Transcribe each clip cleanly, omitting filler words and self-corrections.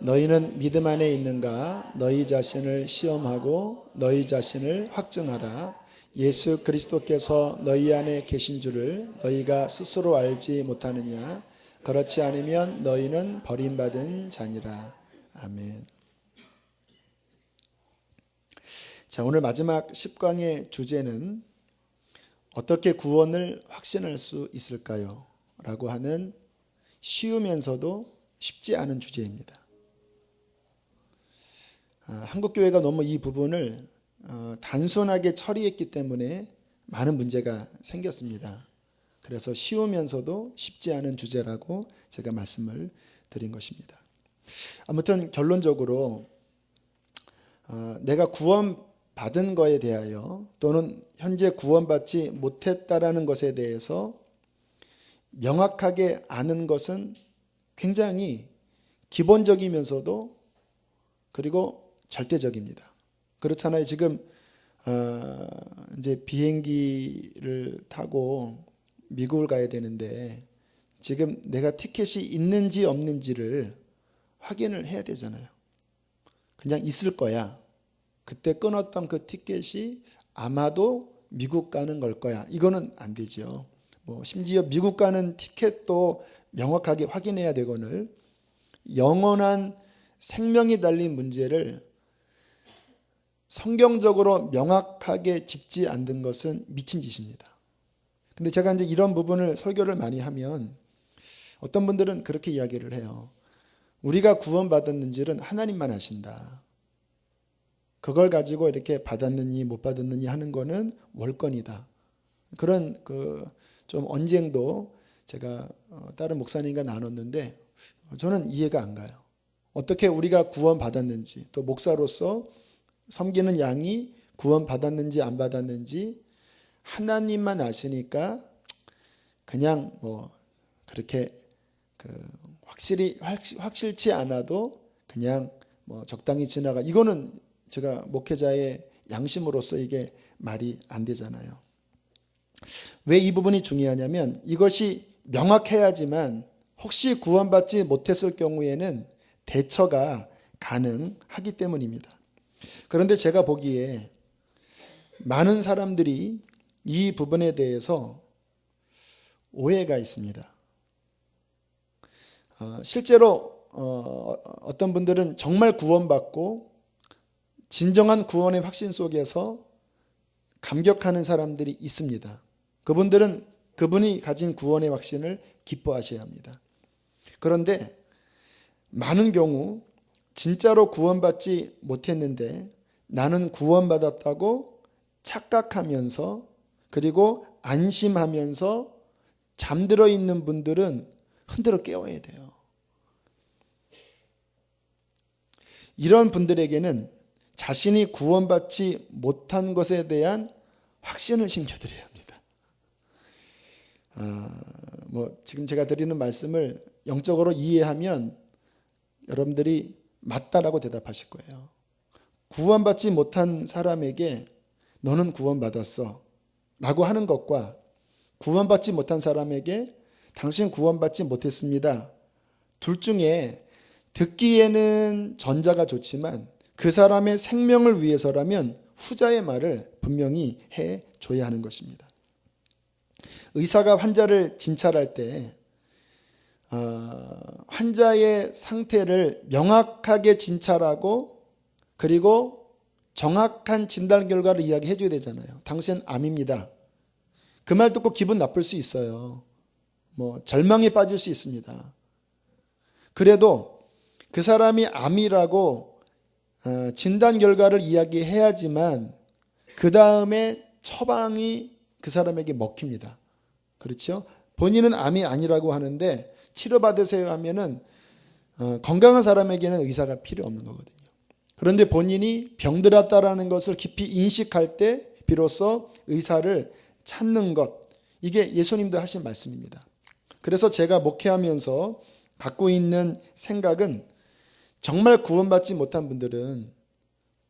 너희는 믿음 안에 있는가? 너희 자신을 시험하고 너희 자신을 확증하라. 예수 그리스도께서 너희 안에 계신 줄을 너희가 스스로 알지 못하느냐? 그렇지 않으면 너희는 버림받은 자니라. 아멘. 자, 오늘 마지막 10강의 주제는 어떻게 구원을 확신할 수 있을까요? 라고 하는 쉬우면서도 쉽지 않은 주제입니다. 한국교회가 너무 이 부분을 단순하게 처리했기 때문에 많은 문제가 생겼습니다. 그래서 쉬우면서도 쉽지 않은 주제라고 제가 말씀을 드린 것입니다. 아무튼 결론적으로 내가 구원받은 거에 대하여 또는 현재 구원받지 못했다라는 것에 대해서 명확하게 아는 것은 굉장히 기본적이면서도 그리고 절대적입니다. 그렇잖아요. 지금 이제 비행기를 타고 미국을 가야 되는데 지금 내가 티켓이 있는지 없는지를 확인을 해야 되잖아요. 그냥 있을 거야. 그때 끊었던 그 티켓이 아마도 미국 가는 걸 거야. 이거는 안 되죠. 심지어 미국 가는 티켓도 명확하게 확인해야 되거늘 영원한 생명이 달린 문제를 성경적으로 명확하게 짚지 않는 것은 미친 짓입니다. 근데 제가 이제 이런 부분을 설교를 많이 하면 어떤 분들은 그렇게 이야기를 해요. 우리가 구원받았는지는 하나님만 아신다. 그걸 가지고 이렇게 받았느니 못 받았느니 하는 거는 월권이다. 그런 좀 언쟁도 제가 다른 목사님과 나눴는데 저는 이해가 안 가요. 어떻게 우리가 구원받았는지 또 목사로서 섬기는 양이 구원받았는지 안 받았는지 하나님만 아시니까 그냥 그렇게 확실치 않아도 그냥 적당히 지나가. 이거는 제가 목회자의 양심으로서 이게 말이 안 되잖아요. 왜 이 부분이 중요하냐면 이것이 명확해야지만 혹시 구원받지 못했을 경우에는 대처가 가능하기 때문입니다. 그런데 제가 보기에 많은 사람들이 이 부분에 대해서 오해가 있습니다. 실제로 어떤 분들은 정말 구원받고 진정한 구원의 확신 속에서 감격하는 사람들이 있습니다. 그분들은 그분이 가진 구원의 확신을 기뻐하셔야 합니다. 그런데 많은 경우 진짜로 구원받지 못했는데 나는 구원받았다고 착각하면서 그리고 안심하면서 잠들어 있는 분들은 흔들어 깨워야 돼요. 이런 분들에게는 자신이 구원받지 못한 것에 대한 확신을 심겨드려야 합니다. 지금 제가 드리는 말씀을 영적으로 이해하면 여러분들이 맞다라고 대답하실 거예요. 구원받지 못한 사람에게 너는 구원받았어 라고 하는 것과 구원받지 못한 사람에게 당신 구원받지 못했습니다. 둘 중에 듣기에는 전자가 좋지만 그 사람의 생명을 위해서라면 후자의 말을 분명히 해줘야 하는 것입니다. 의사가 환자를 진찰할 때 환자의 상태를 명확하게 진찰하고 그리고 정확한 진단 결과를 이야기해 줘야 되잖아요. 당신 암입니다. 그 말 듣고 기분 나쁠 수 있어요. 절망에 빠질 수 있습니다. 그래도 그 사람이 암이라고 진단 결과를 이야기해야지만 그 다음에 처방이 그 사람에게 먹힙니다. 그렇죠? 본인은 암이 아니라고 하는데 치료받으세요 하면은 건강한 사람에게는 의사가 필요 없는 거거든요. 그런데 본인이 병들었다라는 것을 깊이 인식할 때 비로소 의사를 찾는 것, 이게 예수님도 하신 말씀입니다. 그래서 제가 목회하면서 갖고 있는 생각은 정말 구원받지 못한 분들은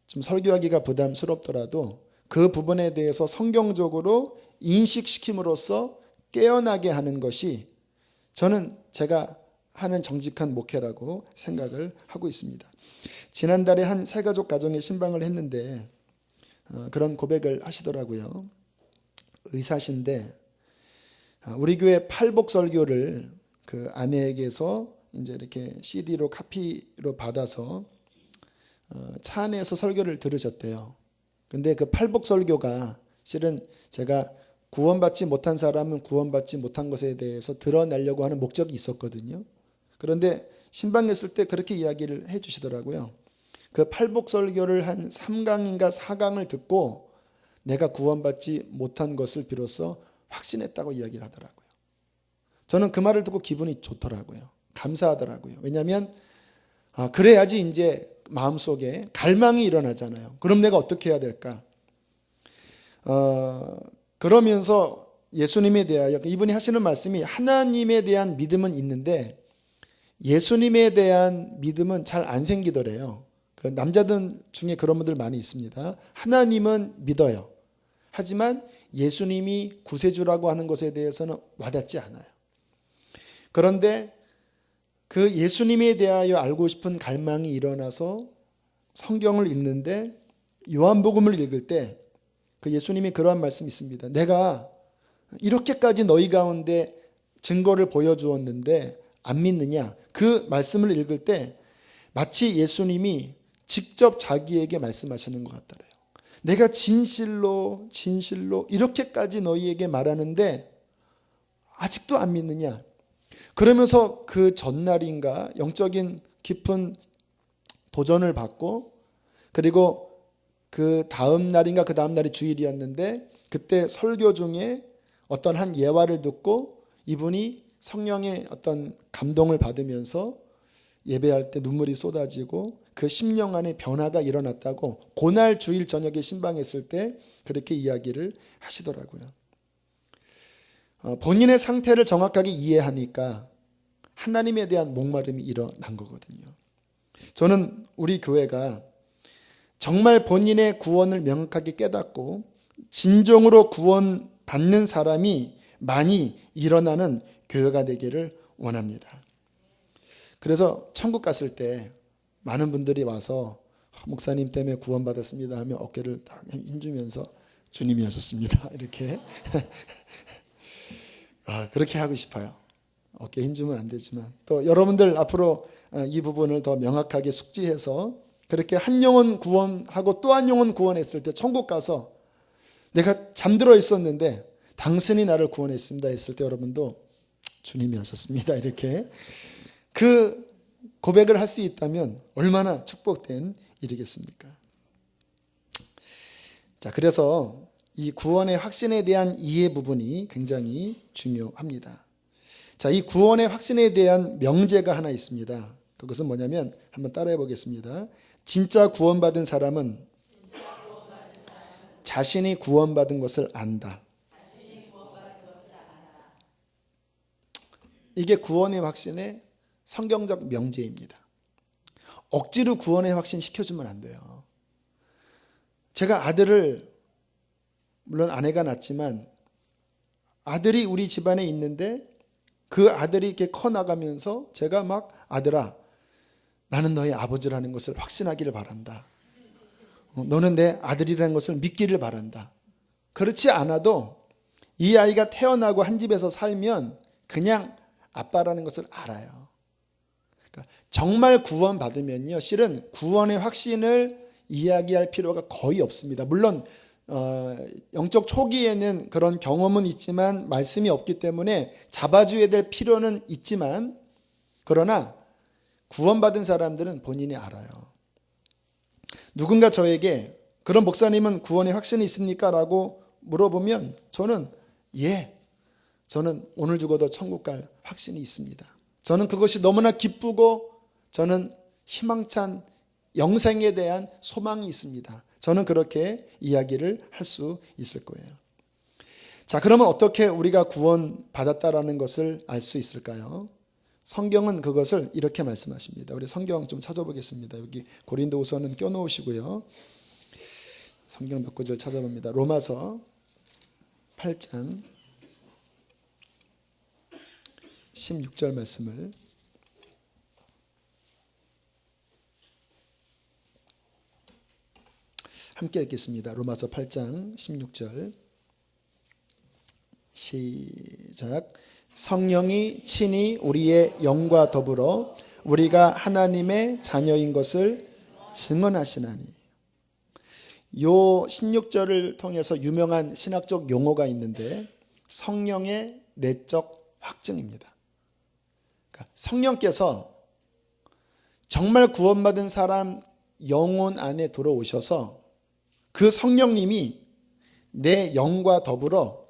좀 설교하기가 부담스럽더라도 그 부분에 대해서 성경적으로 인식시킴으로써 깨어나게 하는 것이 저는 제가 하는 정직한 목회라고 생각을 하고 있습니다. 지난달에 한 새가족 가정에 신방을 했는데 그런 고백을 하시더라고요. 의사신데 우리 교회 팔복 설교를 그 아내에게서 이제 이렇게 CD로 카피로 받아서 차 안에서 설교를 들으셨대요. 근데 그 팔복 설교가 실은 제가 구원받지 못한 사람은 구원받지 못한 것에 대해서 드러내려고 하는 목적이 있었거든요. 그런데 신방했을 때 그렇게 이야기를 해 주시더라고요. 그 팔복 설교를 한 3강인가 4강을 듣고 내가 구원받지 못한 것을 비로소 확신했다고 이야기를 하더라고요. 저는 그 말을 듣고 기분이 좋더라고요. 감사하더라고요. 왜냐하면 그래야지 이제 마음속에 갈망이 일어나잖아요. 그럼 내가 어떻게 해야 될까? 그러면서 예수님에 대하여 이분이 하시는 말씀이 하나님에 대한 믿음은 있는데 예수님에 대한 믿음은 잘 안 생기더래요. 그 남자들 중에 그런 분들 많이 있습니다. 하나님은 믿어요. 하지만 예수님이 구세주라고 하는 것에 대해서는 와닿지 않아요. 그런데 그 예수님에 대하여 알고 싶은 갈망이 일어나서 성경을 읽는데 요한복음을 읽을 때 그 예수님이 그러한 말씀이 있습니다. 내가 이렇게까지 너희 가운데 증거를 보여주었는데 안 믿느냐? 그 말씀을 읽을 때 마치 예수님이 직접 자기에게 말씀하시는 것 같더래요. 내가 진실로 이렇게까지 너희에게 말하는데 아직도 안 믿느냐? 그러면서 그 전날인가 영적인 깊은 도전을 받고 그리고 그 다음 날인가 그 다음 날이 주일이었는데 그때 설교 중에 어떤 한 예화를 듣고 이분이 성령의 어떤 감동을 받으면서 예배할 때 눈물이 쏟아지고 그 심령 안에 변화가 일어났다고 그날 주일 저녁에 신방했을 때 그렇게 이야기를 하시더라고요. 본인의 상태를 정확하게 이해하니까 하나님에 대한 목마름이 일어난 거거든요. 저는 우리 교회가 정말 본인의 구원을 명확하게 깨닫고 진정으로 구원받는 사람이 많이 일어나는 교회가 되기를 원합니다. 그래서 천국 갔을 때 많은 분들이 와서 목사님 때문에 구원받았습니다 하며 어깨를 딱 힘주면서 주님이 하셨습니다 이렇게 그렇게 하고 싶어요. 어깨 힘주면 안 되지만 또 여러분들 앞으로 이 부분을 더 명확하게 숙지해서 그렇게 한 영혼 구원하고 또 한 영혼 구원했을 때 천국 가서 내가 잠들어 있었는데 당신이 나를 구원했습니다 했을 때 여러분도 주님이 하셨습니다 이렇게 그 고백을 할 수 있다면 얼마나 축복된 일이겠습니까? 자, 그래서 이 구원의 확신에 대한 이해 부분이 굉장히 중요합니다. 자, 이 구원의 확신에 대한 명제가 하나 있습니다. 그것은 뭐냐면 한번 따라해 보겠습니다. 진짜 구원받은 사람은 자신이 구원받은 것을 안다. 이게 구원의 확신의 성경적 명제입니다. 억지로 구원의 확신 시켜주면 안 돼요. 제가 아들을 물론 아내가 낳았지만 아들이 우리 집안에 있는데 그 아들이 이렇게 커나가면서 제가 막 아들아 나는 너의 아버지라는 것을 확신하기를 바란다. 너는 내 아들이라는 것을 믿기를 바란다. 그렇지 않아도 이 아이가 태어나고 한 집에서 살면 그냥 아빠라는 것을 알아요. 그러니까 정말 구원받으면요, 실은 구원의 확신을 이야기할 필요가 거의 없습니다. 물론 영적 초기에는 그런 경험은 있지만 말씀이 없기 때문에 잡아줘야 될 필요는 있지만 그러나 구원받은 사람들은 본인이 알아요. 누군가 저에게 그런 목사님은 구원의 확신이 있습니까? 라고 물어보면 저는 저는 오늘 죽어도 천국 갈 확신이 있습니다. 저는 그것이 너무나 기쁘고 저는 희망찬 영생에 대한 소망이 있습니다. 저는 그렇게 이야기를 할 수 있을 거예요. 자, 그러면 어떻게 우리가 구원받았다라는 것을 알 수 있을까요? 성경은 그것을 이렇게 말씀하십니다. 우리 성경 좀 찾아보겠습니다. 여기 고린도후서는 껴놓으시고요. 성경 몇 구절 찾아봅니다. 로마서 8장 16절 말씀을 함께 읽겠습니다. 로마서 8장 16절 시작. 성령이 친히 우리의 영과 더불어 우리가 하나님의 자녀인 것을 증언하시나니. 요 16절을 통해서 유명한 신학적 용어가 있는데 성령의 내적 확증입니다. 그러니까 성령께서 정말 구원받은 사람 영혼 안에 들어오셔서 그 성령님이 내 영과 더불어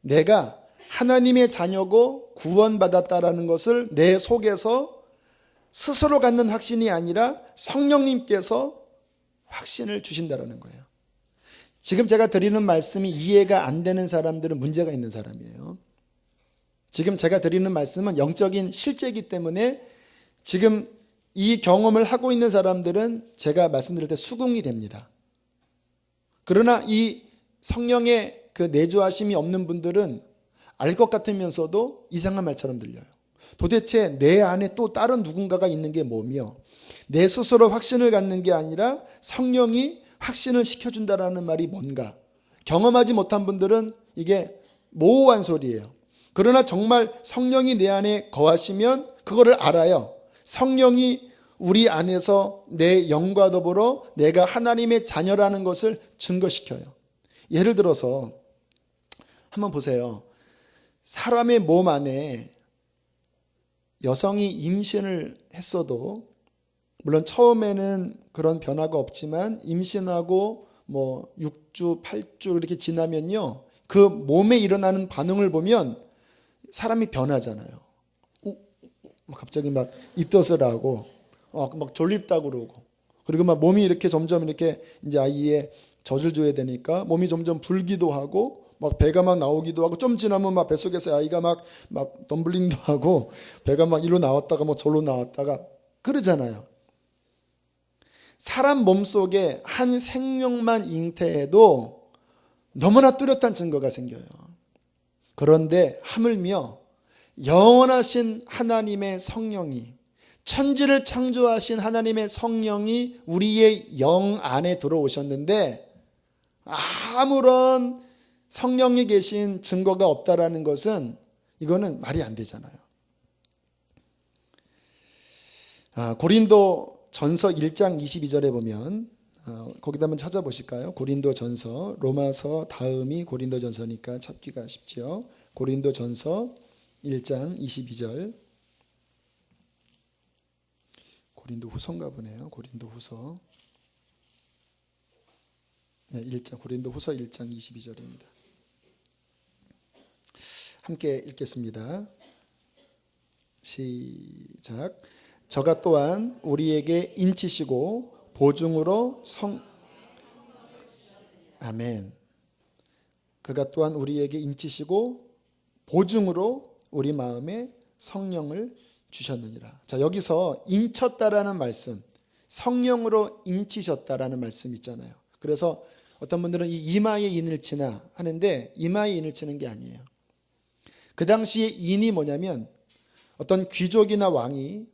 내가 하나님의 자녀고 구원받았다라는 것을 내 속에서 스스로 갖는 확신이 아니라 성령님께서 확신을 주신다라는 거예요. 지금 제가 드리는 말씀이 이해가 안 되는 사람들은 문제가 있는 사람이에요. 지금 제가 드리는 말씀은 영적인 실제이기 때문에 지금 이 경험을 하고 있는 사람들은 제가 말씀드릴 때 수긍이 됩니다. 그러나 이 성령의 그 내주하심이 없는 분들은 알 것 같으면서도 이상한 말처럼 들려요. 도대체 내 안에 또 다른 누군가가 있는 게 뭐며 내 스스로 확신을 갖는 게 아니라 성령이 확신을 시켜준다라는 말이 뭔가. 경험하지 못한 분들은 이게 모호한 소리예요. 그러나 정말 성령이 내 안에 거하시면 그거를 알아요. 성령이 우리 안에서 내 영과 더불어 내가 하나님의 자녀라는 것을 증거시켜요. 예를 들어서 한번 보세요. 사람의 몸 안에 여성이 임신을 했어도 물론 처음에는 그런 변화가 없지만 임신하고 6주, 8주 이렇게 지나면요. 그 몸에 일어나는 반응을 보면 사람이 변하잖아요. 갑자기 막 입덧을 하고 막 졸립다고 그러고 그리고 막 몸이 이렇게 점점 이렇게 이제 아이의 젖을 줘야 되니까 몸이 점점 불기도 하고 막 배가 막 나오기도 하고 좀 지나면 막 뱃속에서 아이가 막 덤블링도 하고 배가 막 이리로 나왔다가 뭐 절로 나왔다가 그러잖아요. 사람 몸속에 한 생명만 잉태해도 너무나 뚜렷한 증거가 생겨요. 그런데 하물며 영원하신 하나님의 성령이 천지를 창조하신 하나님의 성령이 우리의 영 안에 들어오셨는데 아무런 성령이 계신 증거가 없다라는 것은 이거는 말이 안 되잖아요. 고린도 전서 1장 22절에 보면 거기다 한번 찾아보실까요? 고린도 전서, 로마서 다음이 고린도 전서니까 찾기가 쉽죠. 고린도 전서 1장 22절. 고린도 후서인가 보네요. 고린도 후서. 네, 고린도 후서 1장 22절입니다. 함께 읽겠습니다. 시작. 저가 또한 우리에게 인치시고 보증으로 아멘. 그가 또한 우리에게 인치시고 보증으로 우리 마음에 성령을 주셨느니라. 자, 여기서 인쳤다라는 말씀, 성령으로 인치셨다라는 말씀 있잖아요. 그래서 어떤 분들은 이 이마에 인을 치나 하는데 이마에 인을 치는 게 아니에요. 그 당시에 인이 뭐냐면 어떤 귀족이나 왕이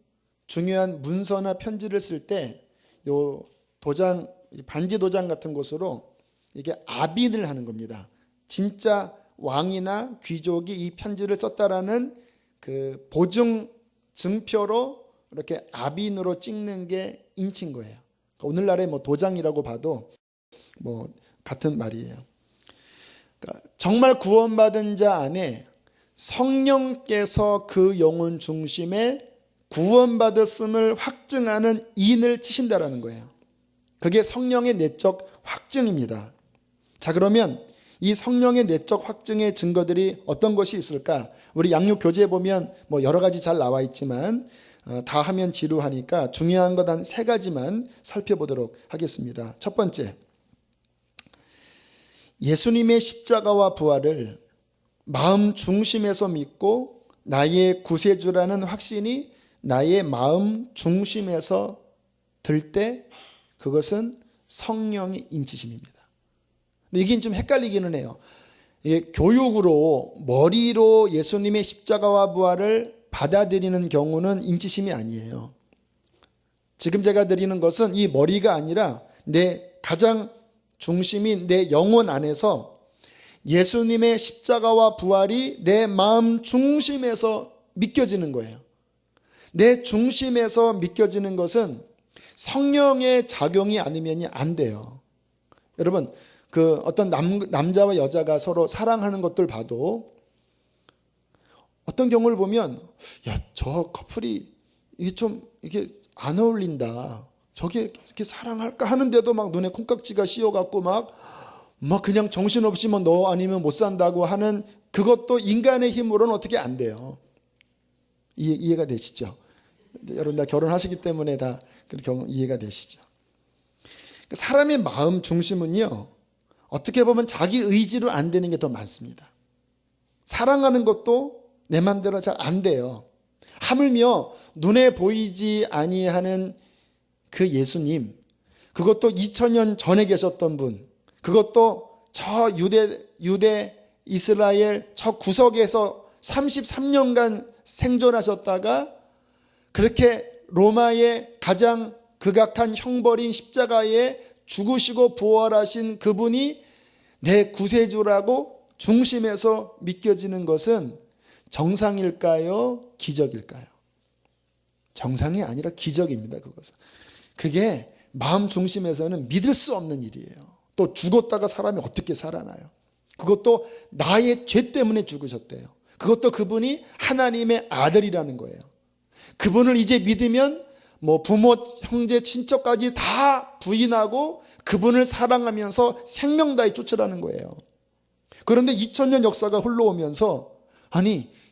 중요한 문서나 편지를 쓸 때 요 도장, 반지 도장 같은 곳으로 이게 압인을 하는 겁니다. 진짜 왕이나 귀족이 이 편지를 썼다라는 그 보증 증표로 이렇게 압인으로 찍는 게 인친 거예요. 오늘날의 도장이라고 봐도 같은 말이에요. 그러니까 정말 구원받은 자 안에 성령께서 그 영혼 중심에 구원받았음을 확증하는 인을 치신다라는 거예요. 그게 성령의 내적 확증입니다. 자, 그러면 이 성령의 내적 확증의 증거들이 어떤 것이 있을까? 우리 양육 교재에 보면 여러 가지 잘 나와 있지만 다 하면 지루하니까 중요한 것 한 3가지만 살펴보도록 하겠습니다. 첫 번째, 예수님의 십자가와 부활을 마음 중심에서 믿고 나의 구세주라는 확신이 나의 마음 중심에서 들 때 그것은 성령의 인치심입니다. 근데 이게 좀 헷갈리기는 해요. 이게 교육으로 머리로 예수님의 십자가와 부활을 받아들이는 경우는 인치심이 아니에요. 지금 제가 드리는 것은 이 머리가 아니라 내 가장 중심인 내 영혼 안에서 예수님의 십자가와 부활이 내 마음 중심에서 믿겨지는 거예요. 내 중심에서 믿겨지는 것은 성령의 작용이 아니면 안 돼요. 여러분, 그 어떤 남자와 여자가 서로 사랑하는 것들 봐도 어떤 경우를 보면, 야, 저 커플이 이게 안 어울린다. 저게 이렇게 사랑할까 하는데도 막 눈에 콩깍지가 씌어갖고 막 그냥 정신없이 너 아니면 못 산다고 하는 그것도 인간의 힘으로는 어떻게 안 돼요. 이해가 되시죠? 여러분 다 결혼하시기 때문에 다 이해가 되시죠? 사람의 마음 중심은요, 어떻게 보면 자기 의지로 안 되는 게 더 많습니다. 사랑하는 것도 내 마음대로 잘 안 돼요. 하물며 눈에 보이지 아니하는 그 예수님, 그것도 2000년 전에 계셨던 분, 그것도 저 유대 이스라엘 저 구석에서 33년간 생존하셨다가 그렇게 로마의 가장 극악한 형벌인 십자가에 죽으시고 부활하신 그분이 내 구세주라고 중심에서 믿겨지는 것은 정상일까요? 기적일까요? 정상이 아니라 기적입니다. 그게 마음 중심에서는 믿을 수 없는 일이에요. 또 죽었다가 사람이 어떻게 살아나요? 그것도 나의 죄 때문에 죽으셨대요. 그것도 그분이 하나님의 아들이라는 거예요. 그분을 이제 믿으면 부모, 형제, 친척까지 다 부인하고 그분을 사랑하면서 생명 다해 쫓으라는 거예요. 그런데 2000년 역사가 흘러오면서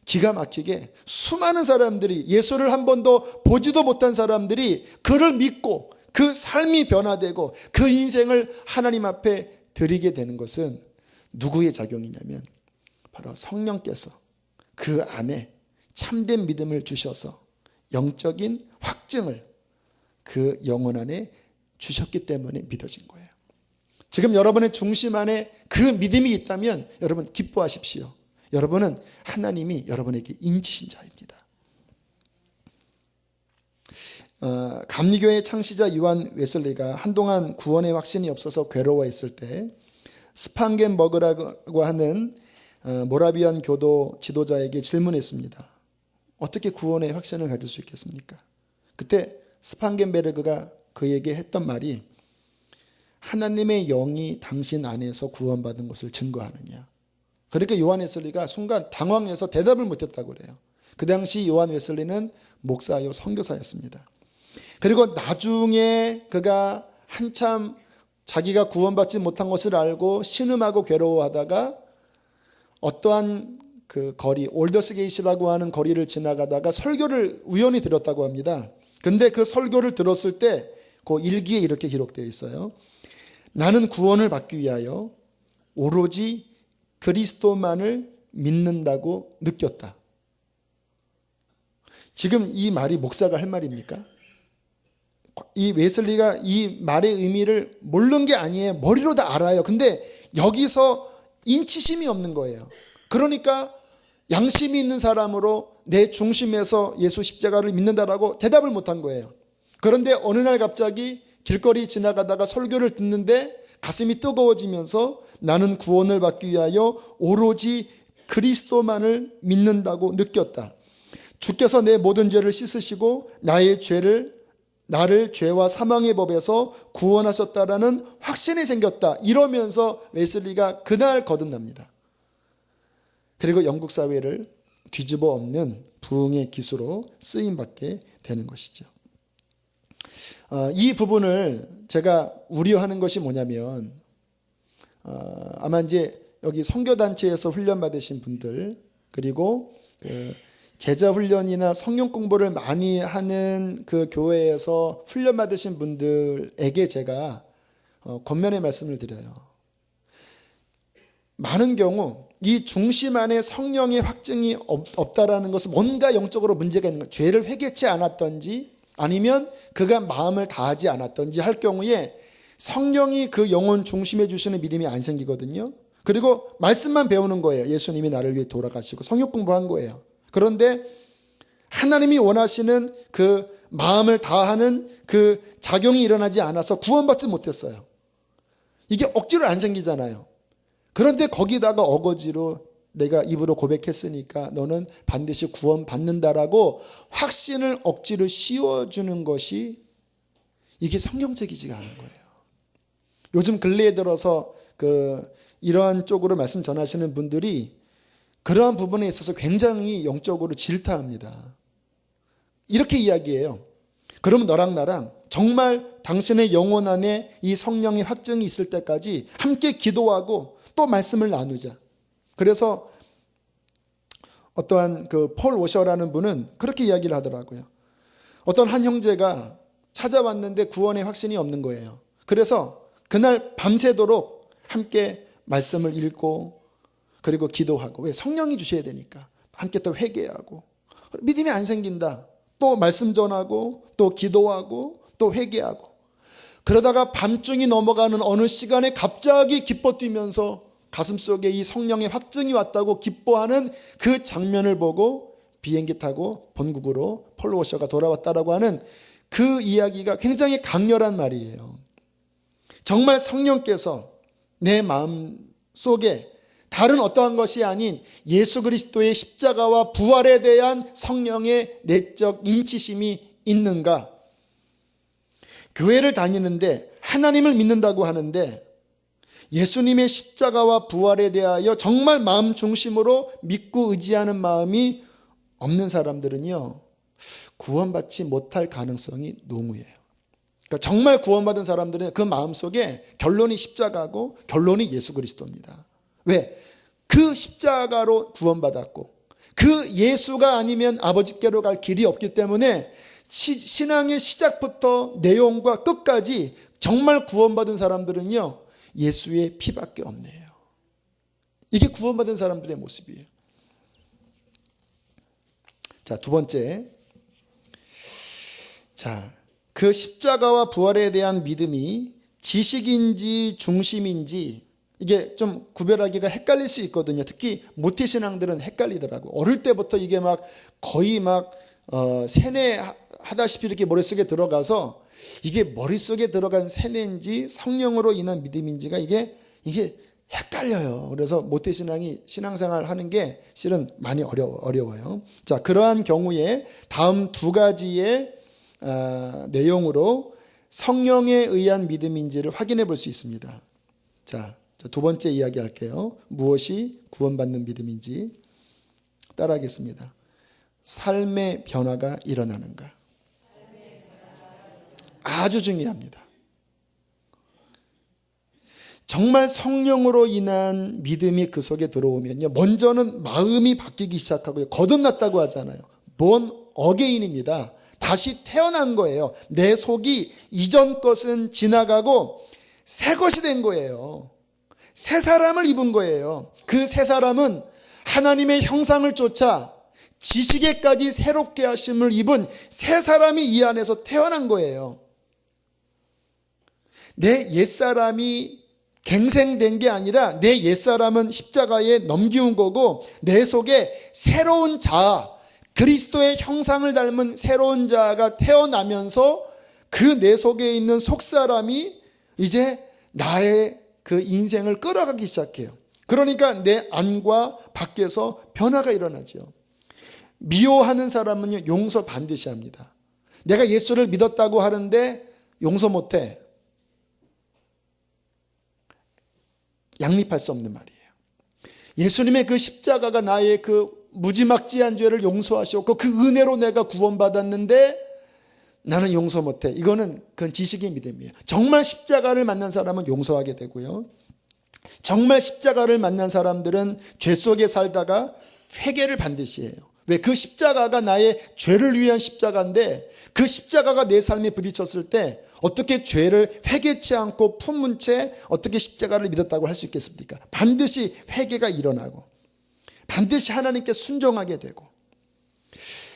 기가 막히게 수많은 사람들이, 예수를 한 번도 보지도 못한 사람들이 그를 믿고 그 삶이 변화되고 그 인생을 하나님 앞에 드리게 되는 것은 누구의 작용이냐면 바로 성령께서 그 안에 참된 믿음을 주셔서 영적인 확증을 그 영혼 안에 주셨기 때문에 믿어진 거예요. 지금 여러분의 중심 안에 그 믿음이 있다면 여러분 기뻐하십시오. 여러분은 하나님이 여러분에게 인치신 자입니다. 감리교의 창시자 요한 웨슬리가 한동안 구원의 확신이 없어서 괴로워했을 때 스판겐버그라고 하는 모라비안 교도 지도자에게 질문했습니다. 어떻게 구원의 확신을 가질 수 있겠습니까? 그때 스판겐베르그가 그에게 했던 말이 하나님의 영이 당신 안에서 구원받은 것을 증거하느냐. 그러니까 요한 웨슬리가 순간 당황해서 대답을 못했다고 그래요. 그 당시 요한 웨슬리는 목사요 선교사였습니다. 그리고 나중에 그가 한참 자기가 구원받지 못한 것을 알고 신음하고 괴로워하다가 어떠한 그 거리, 올더스게이트라고 하는 거리를 지나가다가 설교를 우연히 들었다고 합니다. 근데 그 설교를 들었을 때 그 일기에 이렇게 기록되어 있어요. 나는 구원을 받기 위하여 오로지 그리스도만을 믿는다고 느꼈다. 지금 이 말이 목사가 할 말입니까? 이 웨슬리가 이 말의 의미를 모르는 게 아니에요. 머리로 다 알아요. 근데 여기서 인치심이 없는 거예요. 그러니까 양심이 있는 사람으로 내 중심에서 예수 십자가를 믿는다라고 대답을 못한 거예요. 그런데 어느 날 갑자기 길거리 지나가다가 설교를 듣는데 가슴이 뜨거워지면서 나는 구원을 받기 위하여 오로지 그리스도만을 믿는다고 느꼈다. 주께서 내 모든 죄를 씻으시고 나를 죄와 사망의 법에서 구원하셨다라는 확신이 생겼다. 이러면서 웨슬리가 그날 거듭납니다. 그리고 영국 사회를 뒤집어 엎는 부흥의 기수로 쓰임받게 되는 것이죠. 이 부분을 제가 우려하는 것이 뭐냐면 아마 이제 여기 선교단체에서 훈련받으신 분들 그리고 제자 훈련이나 성경 공부를 많이 하는 그 교회에서 훈련받으신 분들에게 제가 권면의 말씀을 드려요. 많은 경우 이 중심 안에 성령의 확증이 없다라는 것은 뭔가 영적으로 문제가 있는 거예요. 죄를 회개치 않았던지 아니면 그가 마음을 다하지 않았던지 할 경우에 성령이 그 영혼 중심에 주시는 믿음이 안 생기거든요. 그리고 말씀만 배우는 거예요. 예수님이 나를 위해 돌아가시고 성역 공부한 거예요. 그런데 하나님이 원하시는 그 마음을 다하는 그 작용이 일어나지 않아서 구원받지 못했어요. 이게 억지로 안 생기잖아요. 그런데 거기다가 어거지로 내가 입으로 고백했으니까 너는 반드시 구원받는다라고 확신을 억지로 씌워주는 것이 이게 성경적이지가 않은 거예요. 요즘 근래에 들어서 이러한 쪽으로 말씀 전하시는 분들이 그러한 부분에 있어서 굉장히 영적으로 질타합니다. 이렇게 이야기해요. 그러면 너랑 나랑 정말 당신의 영혼 안에 이 성령의 확증이 있을 때까지 함께 기도하고 또 말씀을 나누자. 그래서 어떠한 폴 워셔라는 분은 그렇게 이야기를 하더라고요. 어떤 한 형제가 찾아왔는데 구원의 확신이 없는 거예요. 그래서 그날 밤새도록 함께 말씀을 읽고 그리고 기도하고, 왜? 성령이 주셔야 되니까 함께 또 회개하고, 믿음이 안 생긴다, 또 말씀 전하고 또 기도하고 또 회개하고, 그러다가 밤중이 넘어가는 어느 시간에 갑자기 기뻐 뛰면서 가슴속에 이 성령의 확증이 왔다고 기뻐하는 그 장면을 보고 비행기 타고 본국으로 폴 워셔가 돌아왔다라고 하는 그 이야기가 굉장히 강렬한 말이에요. 정말 성령께서 내 마음 속에 다른 어떠한 것이 아닌 예수 그리스도의 십자가와 부활에 대한 성령의 내적 인치심이 있는가? 교회를 다니는데 하나님을 믿는다고 하는데 예수님의 십자가와 부활에 대하여 정말 마음 중심으로 믿고 의지하는 마음이 없는 사람들은요, 구원받지 못할 가능성이 농후해요. 그러니까 정말 구원받은 사람들은 그 마음속에 결론이 십자가고 결론이 예수 그리스도입니다. 왜? 그 십자가로 구원받았고 그 예수가 아니면 아버지께로 갈 길이 없기 때문에 신앙의 시작부터 내용과 끝까지 정말 구원받은 사람들은요, 예수의 피밖에 없네요. 이게 구원받은 사람들의 모습이에요. 자, 두 번째. 자, 그 십자가와 부활에 대한 믿음이 지식인지 중심인지 이게 좀 구별하기가 헷갈릴 수 있거든요. 특히 모태신앙들은 헷갈리더라고. 어릴 때부터 이게 막 거의 막 세뇌하다시피 이렇게 머릿속에 들어가서 이게 머릿속에 들어간 세뇌인지 성령으로 인한 믿음인지가 이게 헷갈려요. 그래서 모태신앙이 신앙생활 하는 게 실은 많이 어려워요. 자, 그러한 경우에 다음 두 가지의 내용으로 성령에 의한 믿음인지를 확인해 볼 수 있습니다. 자, 두 번째 이야기 할게요. 무엇이 구원받는 믿음인지 따라하겠습니다. 삶의 변화가 일어나는가? 아주 중요합니다. 정말 성령으로 인한 믿음이 그 속에 들어오면요, 먼저는 마음이 바뀌기 시작하고요. 거듭났다고 하잖아요. born again입니다. 다시 태어난 거예요. 내 속이 이전 것은 지나가고 새 것이 된 거예요. 새 사람을 입은 거예요. 그 새 사람은 하나님의 형상을 쫓아 지식에까지 새롭게 하심을 입은 새 사람이 이 안에서 태어난 거예요. 내 옛사람이 갱생된 게 아니라 내 옛사람은 십자가에 넘기운 거고 내 속에 새로운 자아, 그리스도의 형상을 닮은 새로운 자아가 태어나면서 그 내 속에 있는 속사람이 이제 나의 그 인생을 끌어가기 시작해요. 그러니까 내 안과 밖에서 변화가 일어나죠. 미워하는 사람은 용서 반드시 합니다. 내가 예수를 믿었다고 하는데 용서 못해. 양립할 수 없는 말이에요. 예수님의 그 십자가가 나의 그 무지막지한 죄를 용서하셨고 그 은혜로 내가 구원받았는데 나는 용서 못해. 그건 지식의 믿음이에요. 정말 십자가를 만난 사람은 용서하게 되고요. 정말 십자가를 만난 사람들은 죄 속에 살다가 회개를 반드시 해요. 왜? 그 십자가가 나의 죄를 위한 십자가인데 그 십자가가 내 삶에 부딪혔을 때 어떻게 죄를 회개치 않고 품은 채 어떻게 십자가를 믿었다고 할 수 있겠습니까? 반드시 회개가 일어나고 반드시 하나님께 순종하게 되고,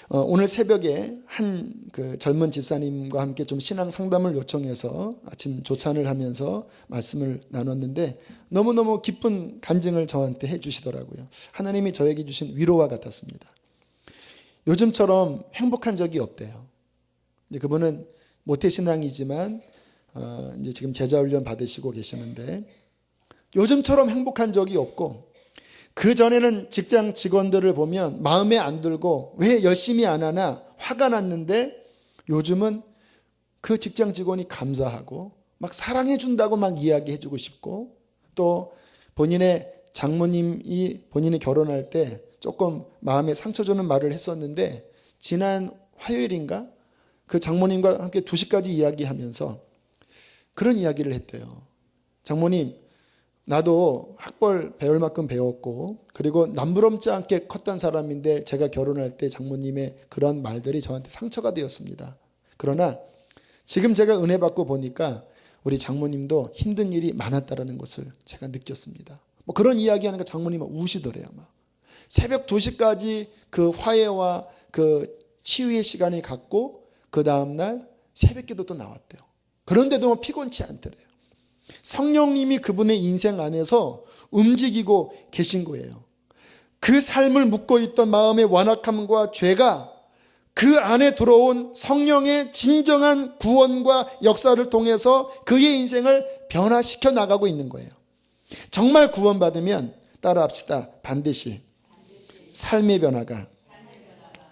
오늘 새벽에 한 그 젊은 집사님과 함께 좀 신앙 상담을 요청해서 아침 조찬을 하면서 말씀을 나눴는데 너무너무 기쁜 간증을 저한테 해주시더라고요. 하나님이 저에게 주신 위로와 같았습니다. 요즘처럼 행복한 적이 없대요. 그분은 모태신앙이지만 이제 지금 제자훈련 받으시고 계시는데 요즘처럼 행복한 적이 없고 그 전에는 직장 직원들을 보면 마음에 안 들고 왜 열심히 안 하나 화가 났는데 요즘은 그 직장 직원이 감사하고 막 사랑해 준다고 막 이야기해 주고 싶고 또 본인의 장모님이 본인이 결혼할 때 조금 마음에 상처 주는 말을 했었는데 지난 화요일인가 그 장모님과 함께 2시까지 이야기하면서 그런 이야기를 했대요. 장모님, 나도 학벌 배울 만큼 배웠고 그리고 남부럽지 않게 컸던 사람인데 제가 결혼할 때 장모님의 그런 말들이 저한테 상처가 되었습니다. 그러나 지금 제가 은혜 받고 보니까 우리 장모님도 힘든 일이 많았다라는 것을 제가 느꼈습니다. 뭐 그런 이야기하니까 장모님은 우시더래요. 막. 새벽 2시까지 그 화해와 그 치유의 시간이 갔고 그 다음날 새벽기도 또 나왔대요. 그런데도 뭐 피곤치 않더래요. 성령님이 그분의 인생 안에서 움직이고 계신 거예요. 그 삶을 묻고 있던 마음의 완악함과 죄가 그 안에 들어온 성령의 진정한 구원과 역사를 통해서 그의 인생을 변화시켜 나가고 있는 거예요. 정말 구원받으면 따라합시다. 반드시 삶의 변화가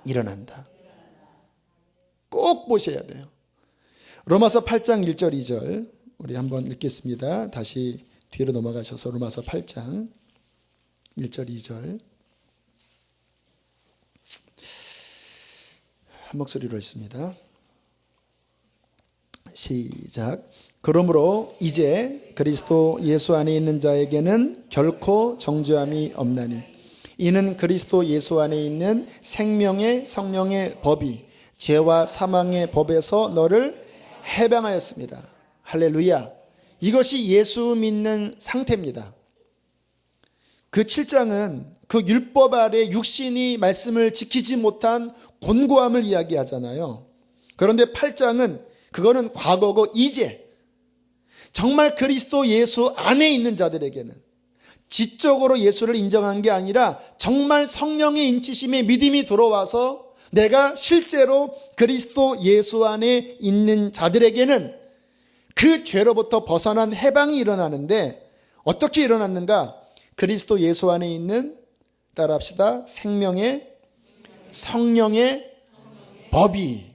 일어난다. 꼭 보셔야 돼요. 로마서 8장 1절 2절 우리 한번 읽겠습니다. 다시 뒤로 넘어가셔서 로마서 8장 1절 2절 한 목소리로 읽습니다. 시작. 그러므로 이제 그리스도 예수 안에 있는 자에게는 결코 정죄함이 없나니 이는 그리스도 예수 안에 있는 생명의 성령의 법이 죄와 사망의 법에서 너를 해방하였습니다. 할렐루야. 이것이 예수 믿는 상태입니다. 그 7장은 그 율법 아래 육신이 말씀을 지키지 못한 곤고함을 이야기하잖아요. 그런데 8장은 그거는 과거고 이제 정말 그리스도 예수 안에 있는 자들에게는 지적으로 예수를 인정한 게 아니라 정말 성령의 인치심에 믿음이 들어와서 내가 실제로 그리스도 예수 안에 있는 자들에게는 그 죄로부터 벗어난 해방이 일어나는데 어떻게 일어났는가? 그리스도 예수 안에 있는 따라합시다. 생명의 성령의 법이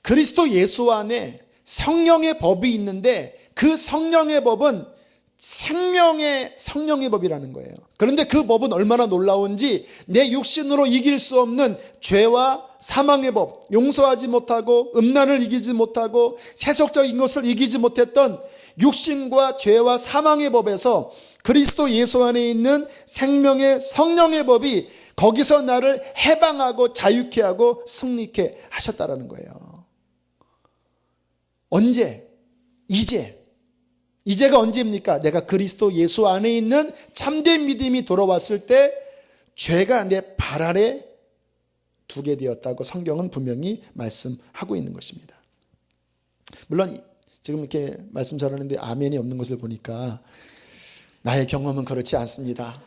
그리스도 예수 안에 성령의 법이 있는데 그 성령의 법은 생명의 성령의 법이라는 거예요. 그런데 그 법은 얼마나 놀라운지 내 육신으로 이길 수 없는 죄와 사망의 법, 용서하지 못하고 음란을 이기지 못하고 세속적인 것을 이기지 못했던 육신과 죄와 사망의 법에서 그리스도 예수 안에 있는 생명의 성령의 법이 거기서 나를 해방하고 자유케 하고 승리케 하셨다라는 거예요. 언제? 이제가 언제입니까? 내가 그리스도 예수 안에 있는 참된 믿음이 돌아왔을 때 죄가 내 발 아래 두게 되었다고 성경은 분명히 말씀하고 있는 것입니다. 물론 지금 이렇게 말씀 잘하는데 아멘이 없는 것을 보니까 나의 경험은 그렇지 않습니다.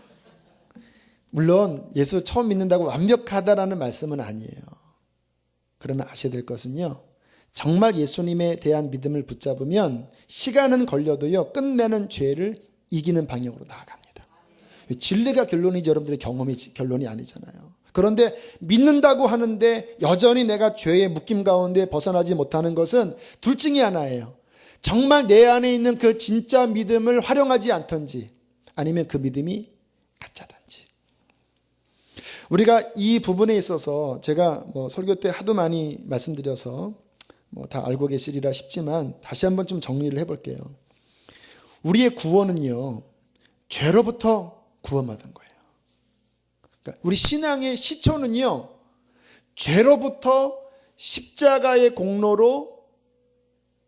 물론 예수 처음 믿는다고 완벽하다라는 말씀은 아니에요. 그러나 아셔야 될 것은요, 정말 예수님에 대한 믿음을 붙잡으면 시간은 걸려도요 끝내는 죄를 이기는 방향으로 나아갑니다. 진리가 결론이지 여러분들의 경험이 결론이 아니잖아요. 그런데 믿는다고 하는데 여전히 내가 죄의 묶임 가운데 벗어나지 못하는 것은 둘 중에 하나예요. 정말 내 안에 있는 그 진짜 믿음을 활용하지 않던지 아니면 그 믿음이 가짜든지. 우리가 이 부분에 있어서 제가 설교 때 하도 많이 말씀드려서 다 알고 계시리라 싶지만 다시 한번 좀 정리를 해볼게요. 우리의 구원은요 죄로부터 구원받은 거예요. 그러니까 우리 신앙의 시초는요 죄로부터 십자가의 공로로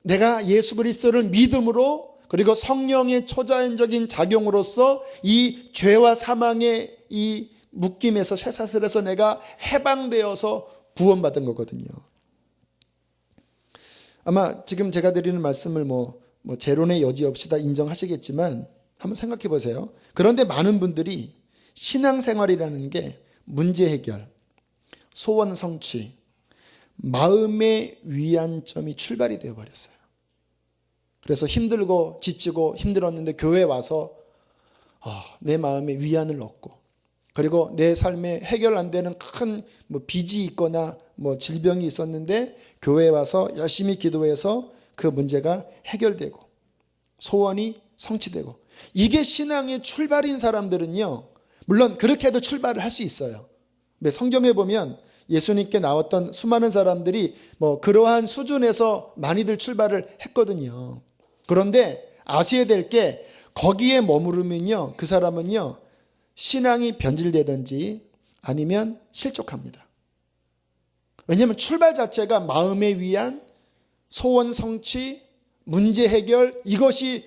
내가 예수 그리스도를 믿음으로 그리고 성령의 초자연적인 작용으로서 이 죄와 사망의 이 묶임에서 쇠사슬에서 내가 해방되어서 구원받은 거거든요. 아마 지금 제가 드리는 말씀을 재론의 여지 없이 다 인정하시겠지만 한번 생각해 보세요. 그런데 많은 분들이 신앙생활이라는 게 문제 해결, 소원 성취, 마음의 위안점이 출발이 되어버렸어요. 그래서 힘들고 지치고 힘들었는데 교회에 와서 내 마음에 위안을 얻고, 그리고 내 삶에 해결 안 되는 큰 빚이 있거나 질병이 있었는데 교회에 와서 열심히 기도해서 그 문제가 해결되고 소원이 성취되고, 이게 신앙의 출발인 사람들은요, 물론 그렇게 해도 출발을 할 수 있어요. 성경에 보면 예수님께 나왔던 수많은 사람들이 그러한 수준에서 많이들 출발을 했거든요. 그런데 아셔야 될 게, 거기에 머무르면요, 그 사람은요, 신앙이 변질되든지 아니면 실족합니다. 왜냐하면 출발 자체가 마음의 위안, 소원 성취, 문제 해결, 이것이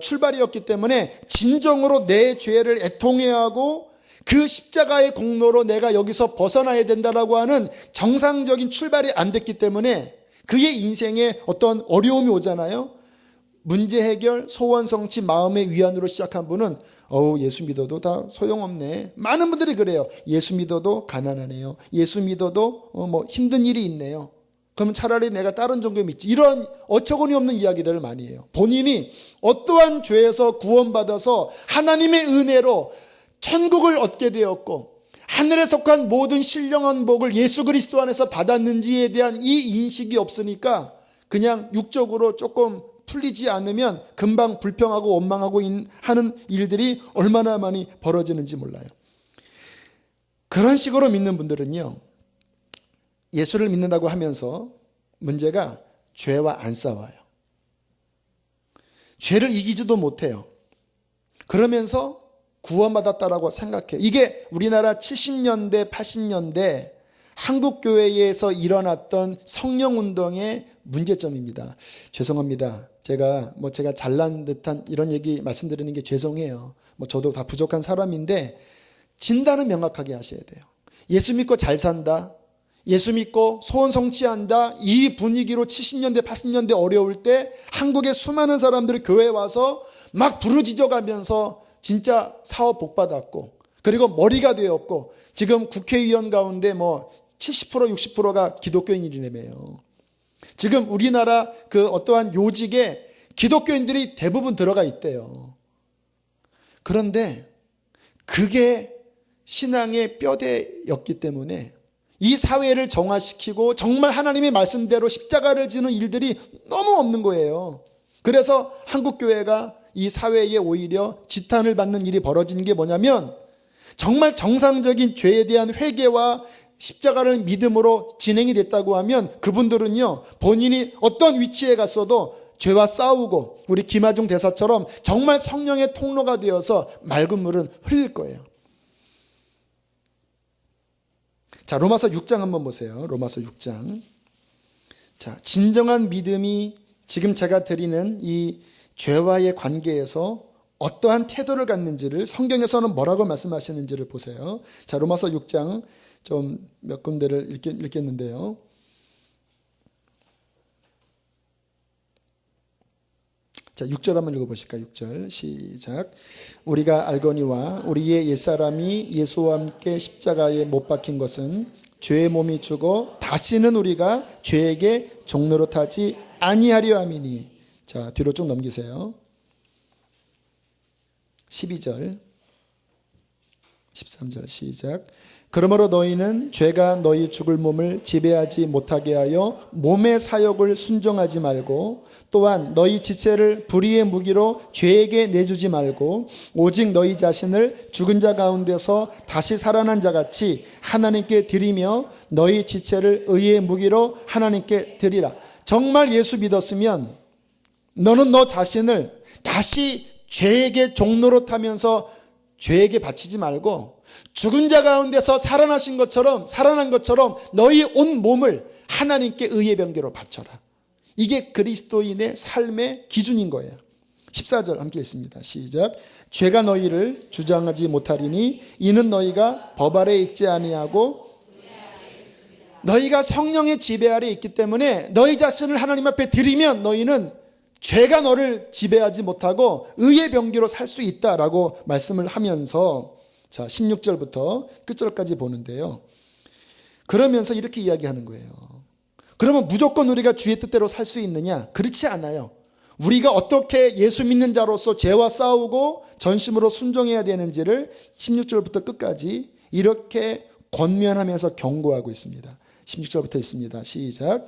출발이었기 때문에 진정으로 내 죄를 애통해야 하고 그 십자가의 공로로 내가 여기서 벗어나야 된다라고 하는 정상적인 출발이 안 됐기 때문에 그의 인생에 어떤 어려움이 오잖아요. 문제 해결, 소원 성취, 마음의 위안으로 시작한 분은 예수 믿어도 다 소용없네. 많은 분들이 그래요. 예수 믿어도 가난하네요. 예수 믿어도 힘든 일이 있네요. 그럼 차라리 내가 다른 종교 믿지. 이런 어처구니 없는 이야기들을 많이 해요. 본인이 어떠한 죄에서 구원받아서 하나님의 은혜로 천국을 얻게 되었고 하늘에 속한 모든 신령한 복을 예수 그리스도 안에서 받았는지에 대한 이 인식이 없으니까 그냥 육적으로 조금 풀리지 않으면 금방 불평하고 원망하고 하는 일들이 얼마나 많이 벌어지는지 몰라요. 그런 식으로 믿는 분들은요, 예수를 믿는다고 하면서 문제가 죄와 안 싸워요. 죄를 이기지도 못해요. 그러면서 구원받았다라고 생각해요. 이게 우리나라 70년대, 80년대 한국교회에서 일어났던 성령운동의 문제점입니다. 죄송합니다. 제가 잘난 듯한 이런 얘기 말씀드리는 게 죄송해요. 저도 다 부족한 사람인데 진단은 명확하게 하셔야 돼요. 예수 믿고 잘 산다, 예수 믿고 소원 성취한다, 이 분위기로 70년대 80년대 어려울 때 한국의 수많은 사람들이 교회에 와서 막 부르짖어가면서 진짜 사업 복받았고, 그리고 머리가 되었고, 지금 국회의원 가운데 70% 60%가 기독교인이라며요. 지금 우리나라 그 어떠한 요직에 기독교인들이 대부분 들어가 있대요. 그런데 그게 신앙의 뼈대였기 때문에 이 사회를 정화시키고 정말 하나님의 말씀대로 십자가를 지는 일들이 너무 없는 거예요. 그래서 한국교회가 이 사회에 오히려 지탄을 받는 일이 벌어지는 게 뭐냐면, 정말 정상적인 죄에 대한 회개와 십자가를 믿음으로 진행이 됐다고 하면 그분들은요, 본인이 어떤 위치에 갔어도 죄와 싸우고 우리 김하중 대사처럼 정말 성령의 통로가 되어서 맑은 물은 흘릴 거예요. 자, 로마서 6장 한번 보세요. 로마서 6장. 자, 진정한 믿음이 지금 제가 드리는 이 죄와의 관계에서 어떠한 태도를 갖는지를 성경에서는 뭐라고 말씀하시는지를 보세요. 자, 로마서 6장 좀 몇 군데를 읽겠는데요. 자, 6절 한번 읽어보실까요? 6절 시작. 우리가 알거니와 우리의 옛사람이 예수와 함께 십자가에 못 박힌 것은 죄의 몸이 주고 다시는 우리가 죄에게 종노릇하지 아니하려 함이니. 자, 뒤로 쭉 넘기세요. 12절 13절 시작. 그러므로 너희는 죄가 너희 죽을 몸을 지배하지 못하게 하여 몸의 사욕을 순종하지 말고, 또한 너희 지체를 불의의 무기로 죄에게 내주지 말고, 오직 너희 자신을 죽은 자 가운데서 다시 살아난 자같이 하나님께 드리며 너희 지체를 의의 무기로 하나님께 드리라. 정말 예수 믿었으면 너는 너 자신을 다시 죄에게 종노릇하면서 죄에게 바치지 말고, 죽은 자 가운데서 살아난 것처럼 너희 온 몸을 하나님께 의의 병기로 바쳐라. 이게 그리스도인의 삶의 기준인 거예요. 14절 함께 읽습니다. 시작. 죄가 너희를 주장하지 못하리니 이는 너희가 법 아래 있지 아니하고 너희가 성령의 지배 아래 있기 때문에 너희 자신을 하나님 앞에 드리면 너희는 죄가 너를 지배하지 못하고 의의 병기로 살 수 있다라고 말씀을 하면서, 자, 16절부터 끝절까지 보는데요. 그러면서 이렇게 이야기하는 거예요. 그러면 무조건 우리가 주의 뜻대로 살 수 있느냐? 그렇지 않아요. 우리가 어떻게 예수 믿는 자로서 죄와 싸우고 전심으로 순종해야 되는지를 16절부터 끝까지 이렇게 권면하면서 경고하고 있습니다. 16절부터 있습니다. 시작.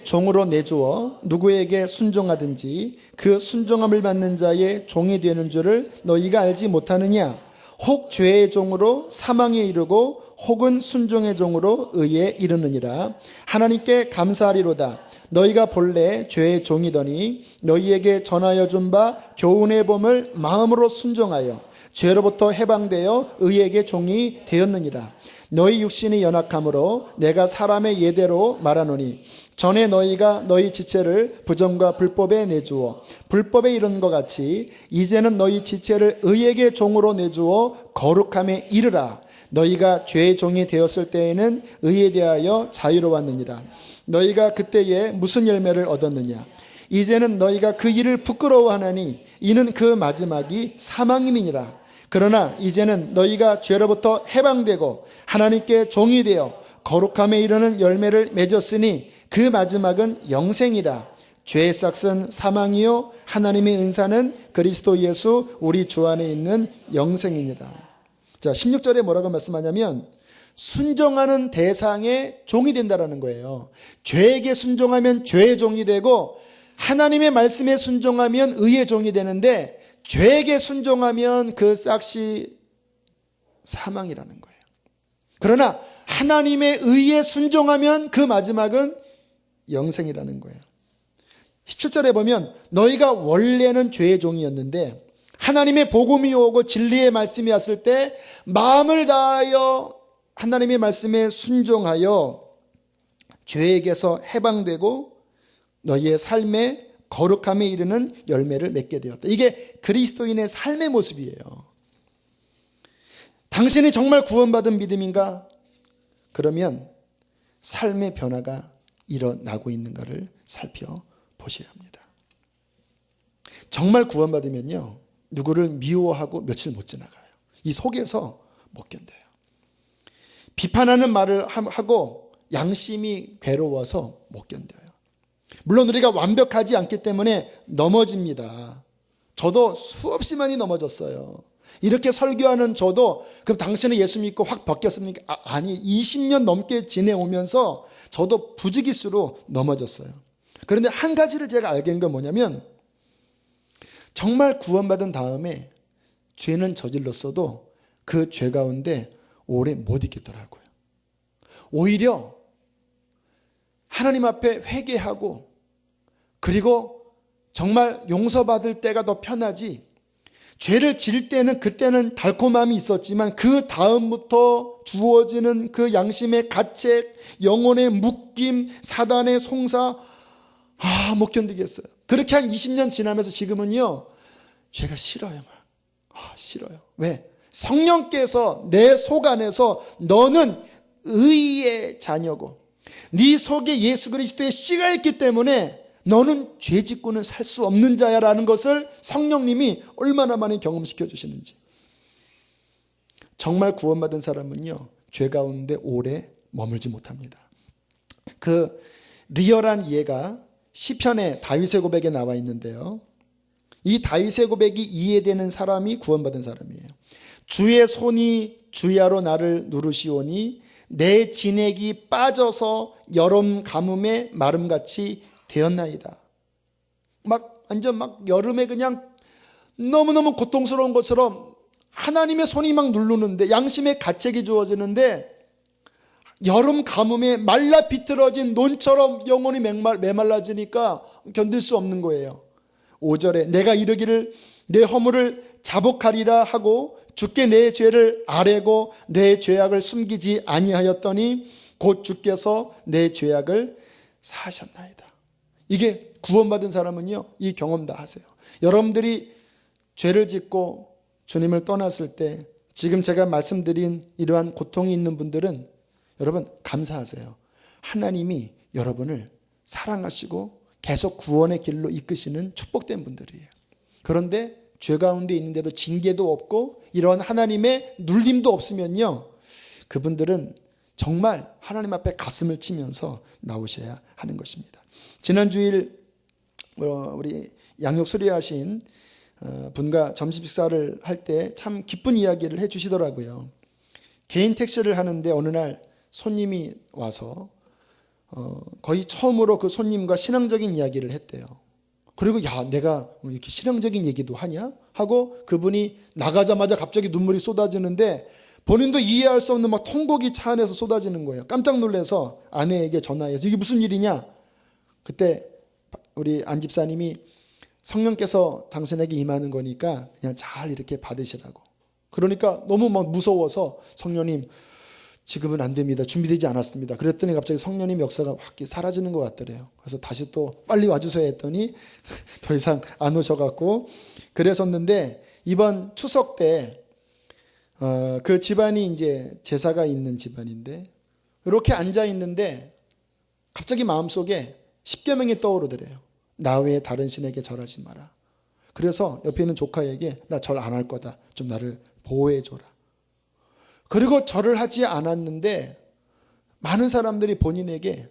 종으로 내주어 누구에게 순종하든지 그 순종함을 받는 자의 종이 되는 줄을 너희가 알지 못하느냐? 혹 죄의 종으로 사망에 이르고 혹은 순종의 종으로 의에 이르느니라. 하나님께 감사하리로다. 너희가 본래 죄의 종이더니 너희에게 전하여 준 바 교훈의 법을 마음으로 순종하여 죄로부터 해방되어 의에게 종이 되었느니라. 너희 육신이 연약함으로 내가 사람의 예대로 말하노니 전에 너희가 너희 지체를 부정과 불법에 내주어 불법에 이른 것 같이 이제는 너희 지체를 의에게 종으로 내주어 거룩함에 이르라. 너희가 죄의 종이 되었을 때에는 의에 대하여 자유로웠느니라. 너희가 그때에 무슨 열매를 얻었느냐? 이제는 너희가 그 일을 부끄러워하나니 이는 그 마지막이 사망임이니라. 그러나 이제는 너희가 죄로부터 해방되고 하나님께 종이 되어 거룩함에 이르는 열매를 맺었으니 그 마지막은 영생이라. 죄의 싹은 사망이요 하나님의 은사는 그리스도 예수 우리 주 안에 있는 영생이니라. 자, 16절에 뭐라고 말씀하냐면 순종하는 대상의 종이 된다라는 거예요. 죄에게 순종하면 죄의 종이 되고 하나님의 말씀에 순종하면 의의 종이 되는데 죄에게 순종하면 그 싹이 사망이라는 거예요. 그러나 하나님의 의에 순종하면 그 마지막은 영생이라는 거예요. 17절에 보면 너희가 원래는 죄의 종이었는데 하나님의 복음이 오고 진리의 말씀이 왔을 때 마음을 다하여 하나님의 말씀에 순종하여 죄에게서 해방되고 너희의 삶에 거룩함에 이르는 열매를 맺게 되었다. 이게 그리스도인의 삶의 모습이에요. 당신이 정말 구원받은 믿음인가? 그러면 삶의 변화가 일어나고 있는가를 살펴보셔야 합니다. 정말 구원받으면요, 누구를 미워하고 며칠 못 지나가요. 이 속에서 못 견뎌요. 비판하는 말을 하고 양심이 괴로워서 못 견뎌요. 물론 우리가 완벽하지 않기 때문에 넘어집니다. 저도 수없이 많이 넘어졌어요. 이렇게 설교하는 저도 그럼 당신은 예수 믿고 확 바뀌었습니까? 아니, 20년 넘게 지내오면서 저도 부지기수로 넘어졌어요. 그런데 한 가지를 제가 알게 된 건 뭐냐면 정말 구원받은 다음에 죄는 저질렀어도 그 죄 가운데 오래 못 있겠더라고요. 오히려 하나님 앞에 회개하고 그리고 정말 용서받을 때가 더 편하지, 죄를 지을 때는 그때는 달콤함이 있었지만 그 다음부터 주어지는 그 양심의 가책, 영혼의 묶임, 사단의 송사, 못 견디겠어요. 그렇게 한 20년 지나면서 지금은요, 죄가 싫어요. 싫어요. 왜? 성령께서 내 속 안에서 너는 의의 자녀고 네 속에 예수 그리스도의 씨가 있기 때문에 너는 죄 짓고는 살 수 없는 자야라는 것을 성령님이 얼마나 많이 경험시켜 주시는지. 정말 구원받은 사람은요, 죄 가운데 오래 머물지 못합니다. 그 리얼한 예가 시편의 다윗의 고백에 나와 있는데요, 이 다윗의 고백이 이해되는 사람이 구원받은 사람이에요. 주의 손이 주야로 나를 누르시오니 내 진액이 빠져서 여름 가뭄에 마름같이 되었나이다. 완전 여름에 그냥 너무너무 고통스러운 것처럼 하나님의 손이 막 누르는데 양심의 가책이 주어지는데 여름 가뭄에 말라 비틀어진 논처럼 영혼이 메말라지니까 견딜 수 없는 거예요. 5절에 내가 이르기를 내 허물을 자복하리라 하고 주께 내 죄를 아뢰고 내 죄악을 숨기지 아니하였더니 곧 주께서 내 죄악을 사하셨나이다. 이게 구원받은 사람은요, 이 경험 다 하세요. 여러분들이 죄를 짓고 주님을 떠났을 때 지금 제가 말씀드린 이러한 고통이 있는 분들은 여러분 감사하세요. 하나님이 여러분을 사랑하시고 계속 구원의 길로 이끄시는 축복된 분들이에요. 그런데 죄 가운데 있는데도 징계도 없고 이런 하나님의 눌림도 없으면요, 그분들은 정말 하나님 앞에 가슴을 치면서 나오셔야 하는 것입니다. 지난 주일 우리 양육 수리하신 분과 점심 식사를 할 때 참 기쁜 이야기를 해주시더라고요. 개인 택시를 하는데 어느 날 손님이 와서 거의 처음으로 그 손님과 신앙적인 이야기를 했대요. 그리고 야, 내가 이렇게 신앙적인 얘기도 하냐? 하고 그분이 나가자마자 갑자기 눈물이 쏟아지는데 본인도 이해할 수 없는 막 통곡이 차 안에서 쏟아지는 거예요. 깜짝 놀라서 아내에게 전화해서 이게 무슨 일이냐? 그때 우리 안 집사님이 성령께서 당신에게 임하는 거니까 그냥 잘 이렇게 받으시라고. 그러니까 너무 막 무서워서 성령님 지금은 안 됩니다. 준비되지 않았습니다. 그랬더니 갑자기 성령님 역사가 확 사라지는 것 같더래요. 그래서 다시 또 빨리 와주세요 했더니 더 이상 안 오셔갖고 그랬었는데 이번 추석 때 그 집안이 이제 제사가 있는 집안인데 이렇게 앉아 있는데 갑자기 마음속에 십계명이 떠오르더래요. 나 외에 다른 신에게 절하지 마라. 그래서 옆에 있는 조카에게 나 절 안 할 거다. 좀 나를 보호해줘라. 그리고 절을 하지 않았는데 많은 사람들이 본인에게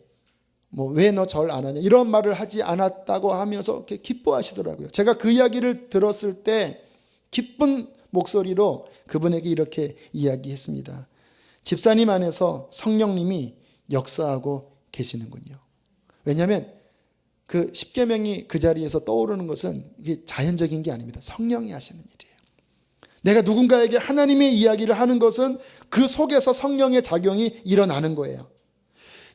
왜 너 절 안 하냐 이런 말을 하지 않았다고 하면서 이렇게 기뻐하시더라고요. 제가 그 이야기를 들었을 때 기쁜 목소리로 그분에게 이렇게 이야기했습니다. 집사님 안에서 성령님이 역사하고 계시는군요. 왜냐하면 그 십계명이 그 자리에서 떠오르는 것은 이게 자연적인 게 아닙니다. 성령이 하시는 일이에요. 내가 누군가에게 하나님의 이야기를 하는 것은 그 속에서 성령의 작용이 일어나는 거예요.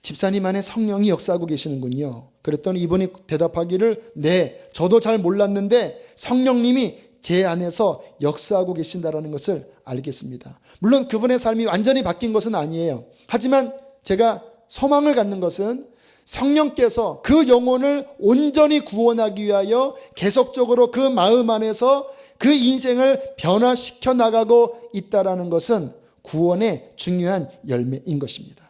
집사님 안에 성령이 역사하고 계시는군요. 그랬더니 이분이 대답하기를 네, 저도 잘 몰랐는데 성령님이 제 안에서 역사하고 계신다라는 것을 알겠습니다. 물론 그분의 삶이 완전히 바뀐 것은 아니에요. 하지만 제가 소망을 갖는 것은 성령께서 그 영혼을 온전히 구원하기 위하여 계속적으로 그 마음 안에서 그 인생을 변화시켜 나가고 있다는 것은 구원의 중요한 열매인 것입니다.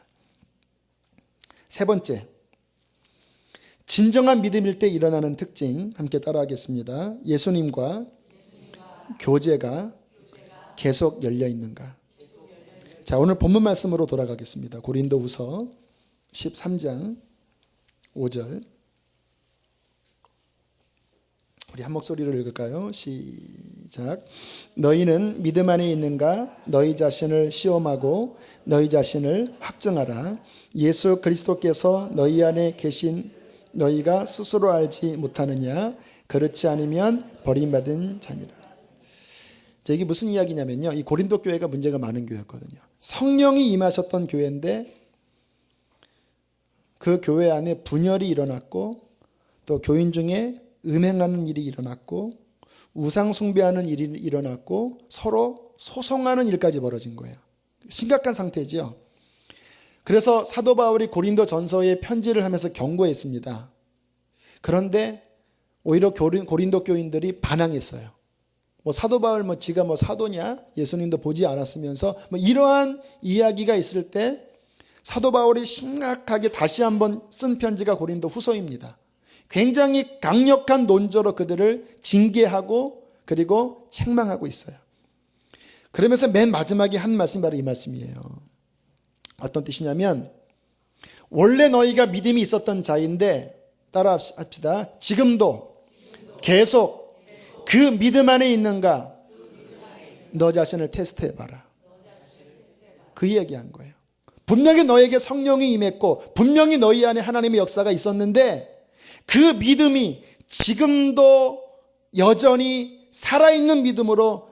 세 번째, 진정한 믿음일 때 일어나는 특징 함께 따라하겠습니다. 예수님과 교제가 계속 열려 있는가? 자, 오늘 본문 말씀으로 돌아가겠습니다. 고린도후서 13장 5절. 우리 한 목소리로 읽을까요? 시작. 너희는 믿음 안에 있는가? 너희 자신을 시험하고 너희 자신을 확증하라. 예수 그리스도께서 너희 안에 계신 너희가 스스로 알지 못하느냐? 그렇지 않으면 버림받은 자니라. 자, 이게 무슨 이야기냐면요. 이 고린도 교회가 문제가 많은 교회였거든요. 성령이 임하셨던 교회인데 그 교회 안에 분열이 일어났고 또 교인 중에 음행하는 일이 일어났고 우상 숭배하는 일이 일어났고 서로 소송하는 일까지 벌어진 거예요. 심각한 상태죠. 그래서 사도 바울이 고린도 전서에 편지를 하면서 경고했습니다. 그런데 오히려 고린도 교인들이 반항했어요. 사도 바울 지가 사도냐? 예수님도 보지 않았으면서 이러한 이야기가 있을 때 사도 바울이 심각하게 다시 한번 쓴 편지가 고린도 후서입니다. 굉장히 강력한 논조로 그들을 징계하고 그리고 책망하고 있어요. 그러면서 맨 마지막에 한 말씀이 바로 이 말씀이에요. 어떤 뜻이냐면 원래 너희가 믿음이 있었던 자인데 따라 합시다. 지금도 계속 그 믿음 안에 있는가? 너 자신을 테스트해봐라. 그 이야기한 거예요. 분명히 너에게 성령이 임했고 분명히 너희 안에 하나님의 역사가 있었는데 그 믿음이 지금도 여전히 살아있는 믿음으로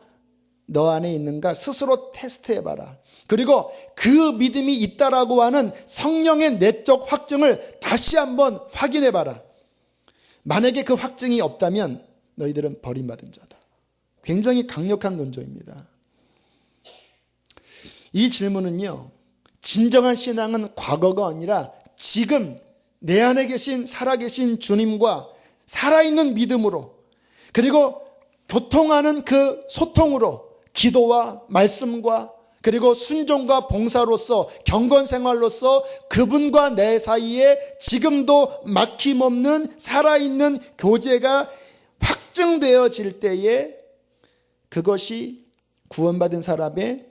너 안에 있는가 스스로 테스트해봐라. 그리고 그 믿음이 있다라고 하는 성령의 내적 확증을 다시 한번 확인해봐라. 만약에 그 확증이 없다면 너희들은 버림받은 자다. 굉장히 강력한 논조입니다. 이 질문은요, 진정한 신앙은 과거가 아니라 지금 내 안에 계신 살아계신 주님과 살아있는 믿음으로 그리고 교통하는 그 소통으로 기도와 말씀과 그리고 순종과 봉사로서 경건생활로서 그분과 내 사이에 지금도 막힘없는 살아있는 교제가 확증되어질 때에 그것이 구원받은 사람의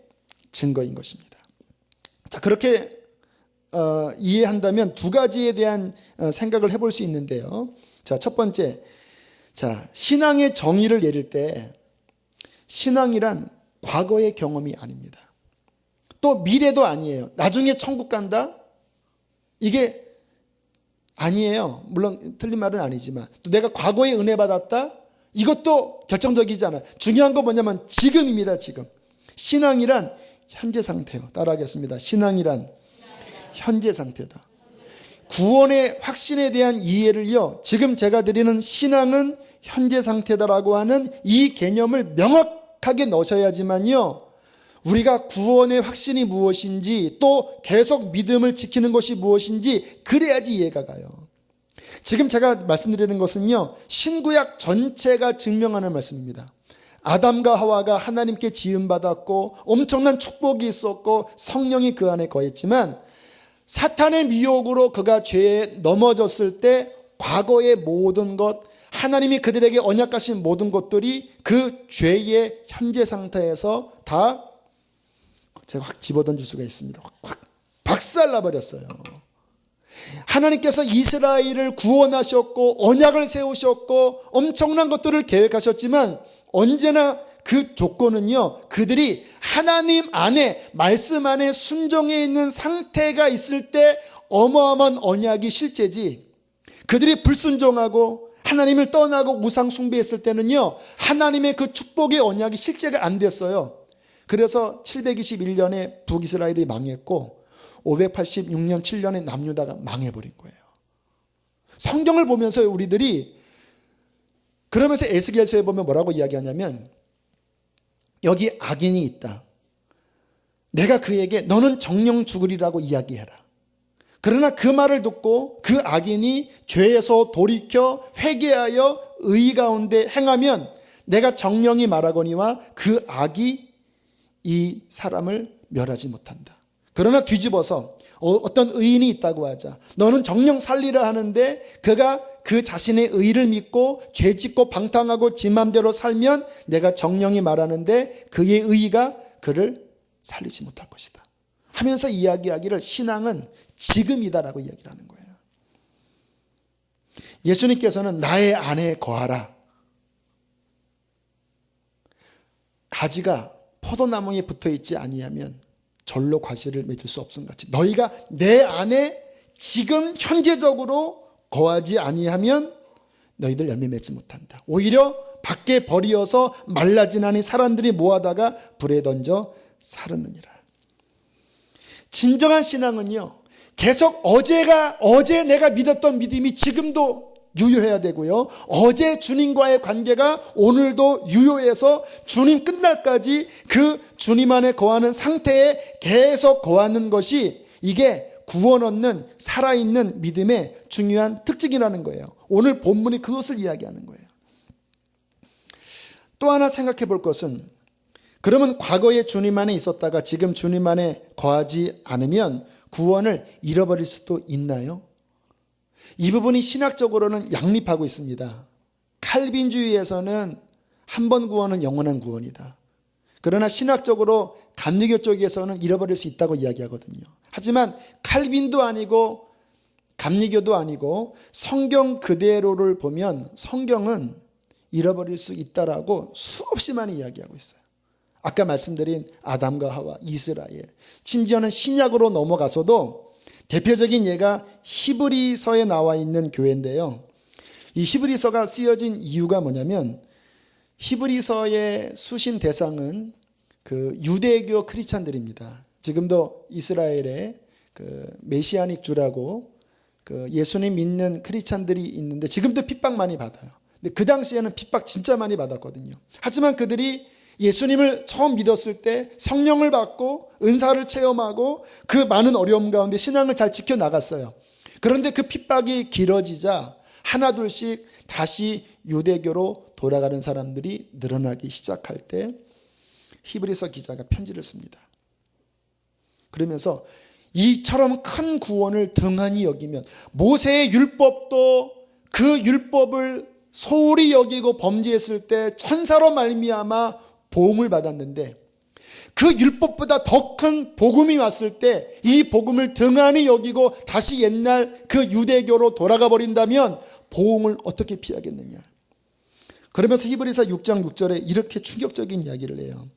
증거인 것입니다. 자, 그렇게 이해한다면 두 가지에 대한 생각을 해볼 수 있는데요. 자, 첫 번째. 자, 신앙의 정의를 내릴 때 신앙이란 과거의 경험이 아닙니다. 또 미래도 아니에요. 나중에 천국 간다? 이게 아니에요. 물론 틀린 말은 아니지만 또 내가 과거에 은혜 받았다? 이것도 결정적이지 않아요. 중요한 건 뭐냐면 지금입니다. 지금. 신앙이란 현재 상태요. 따라하겠습니다. 신앙이란 현재 상태다. 구원의 확신에 대한 이해를요, 지금 제가 드리는 신앙은 현재 상태다라고 하는 이 개념을 명확하게 넣으셔야지만요, 우리가 구원의 확신이 무엇인지 또 계속 믿음을 지키는 것이 무엇인지 그래야지 이해가 가요. 지금 제가 말씀드리는 것은요, 신구약 전체가 증명하는 말씀입니다. 아담과 하와가 하나님께 지음받았고 엄청난 축복이 있었고 성령이 그 안에 거했지만 사탄의 미혹으로 그가 죄에 넘어졌을 때 과거의 모든 것, 하나님이 그들에게 언약하신 모든 것들이 그 죄의 현재 상태에서 다 제가 확 집어던질 수가 있습니다. 확 박살나버렸어요. 하나님께서 이스라엘을 구원하셨고 언약을 세우셨고 엄청난 것들을 계획하셨지만 언제나 그 조건은요, 그들이 하나님 안에, 말씀 안에 순종해 있는 상태가 있을 때 어마어마한 언약이 실제지, 그들이 불순종하고 하나님을 떠나고 우상 숭배했을 때는요, 하나님의 그 축복의 언약이 실제가 안 됐어요. 그래서 721년에 북이스라엘이 망했고 586년 7년에 남유다가 망해버린 거예요. 성경을 보면서 우리들이, 그러면서 에스겔서에 보면 뭐라고 이야기하냐면, 여기 악인이 있다. 내가 그에게 너는 정령 죽으리라고 이야기해라. 그러나 그 말을 듣고 그 악인이 죄에서 돌이켜 회개하여 의의 가운데 행하면 내가 정령이 말하거니와 그 악이 이 사람을 멸하지 못한다. 그러나 뒤집어서 어떤 의인이 있다고 하자. 너는 정령 살리라 하는데 그가 그 자신의 의를 믿고 죄짓고 방탕하고 지 맘대로 살면 내가 정령이 말하는데 그의 의가 그를 살리지 못할 것이다 하면서 이야기하기를, 신앙은 지금이다라고 이야기를 하는 거예요. 예수님께서는 나의 안에 거하라. 가지가 포도나무에 붙어있지 아니하면 절로 과실을 맺을 수 없음 같이 너희가 내 안에 지금 현재적으로 거하지 아니하면 너희들 열매 맺지 못한다. 오히려 밖에 버리어서 말라지나니 사람들이 모아다가 불에 던져 사르느니라. 진정한 신앙은요, 계속 어제 내가 믿었던 믿음이 지금도 유효해야 되고요, 어제 주님과의 관계가 오늘도 유효해서 주님 끝날까지 그 주님 안에 거하는 상태에 계속 거하는 것이, 이게 구원 얻는 살아있는 믿음의 중요한 특징이라는 거예요. 오늘 본문이 그것을 이야기하는 거예요. 또 하나 생각해 볼 것은, 그러면 과거에 주님 안에 있었다가 지금 주님 안에 거하지 않으면 구원을 잃어버릴 수도 있나요? 이 부분이 신학적으로는 양립하고 있습니다. 칼빈주의에서는 한 번 구원은 영원한 구원이다. 그러나 신학적으로 감리교 쪽에서는 잃어버릴 수 있다고 이야기하거든요. 하지만 칼빈도 아니고 감리교도 아니고 성경 그대로를 보면 성경은 잃어버릴 수 있다라고 수없이 많이 이야기하고 있어요. 아까 말씀드린 아담과 하와, 이스라엘, 심지어는 신약으로 넘어가서도 대표적인 예가 히브리서에 나와 있는 교회인데요. 이 히브리서가 쓰여진 이유가 뭐냐면, 히브리서의 수신 대상은 그 유대교 크리스찬들입니다. 지금도 이스라엘에 그 메시아닉 주라고 그 예수님 믿는 크리스찬들이 있는데 지금도 핍박 많이 받아요. 근데 그 당시에는 핍박 진짜 많이 받았거든요. 하지만 그들이 예수님을 처음 믿었을 때 성령을 받고 은사를 체험하고 그 많은 어려움 가운데 신앙을 잘 지켜나갔어요. 그런데 그 핍박이 길어지자 하나둘씩 다시 유대교로 돌아가는 사람들이 늘어나기 시작할 때 히브리서 기자가 편지를 씁니다. 그러면서 이처럼 큰 구원을 등한히 여기면, 모세의 율법도 그 율법을 소홀히 여기고 범죄했을 때 천사로 말미암아 보응을 받았는데, 그 율법보다 더 큰 복음이 왔을 때 이 복음을 등한히 여기고 다시 옛날 그 유대교로 돌아가 버린다면 보응을 어떻게 피하겠느냐. 그러면서 히브리서 6장 6절에 이렇게 충격적인 이야기를 해요.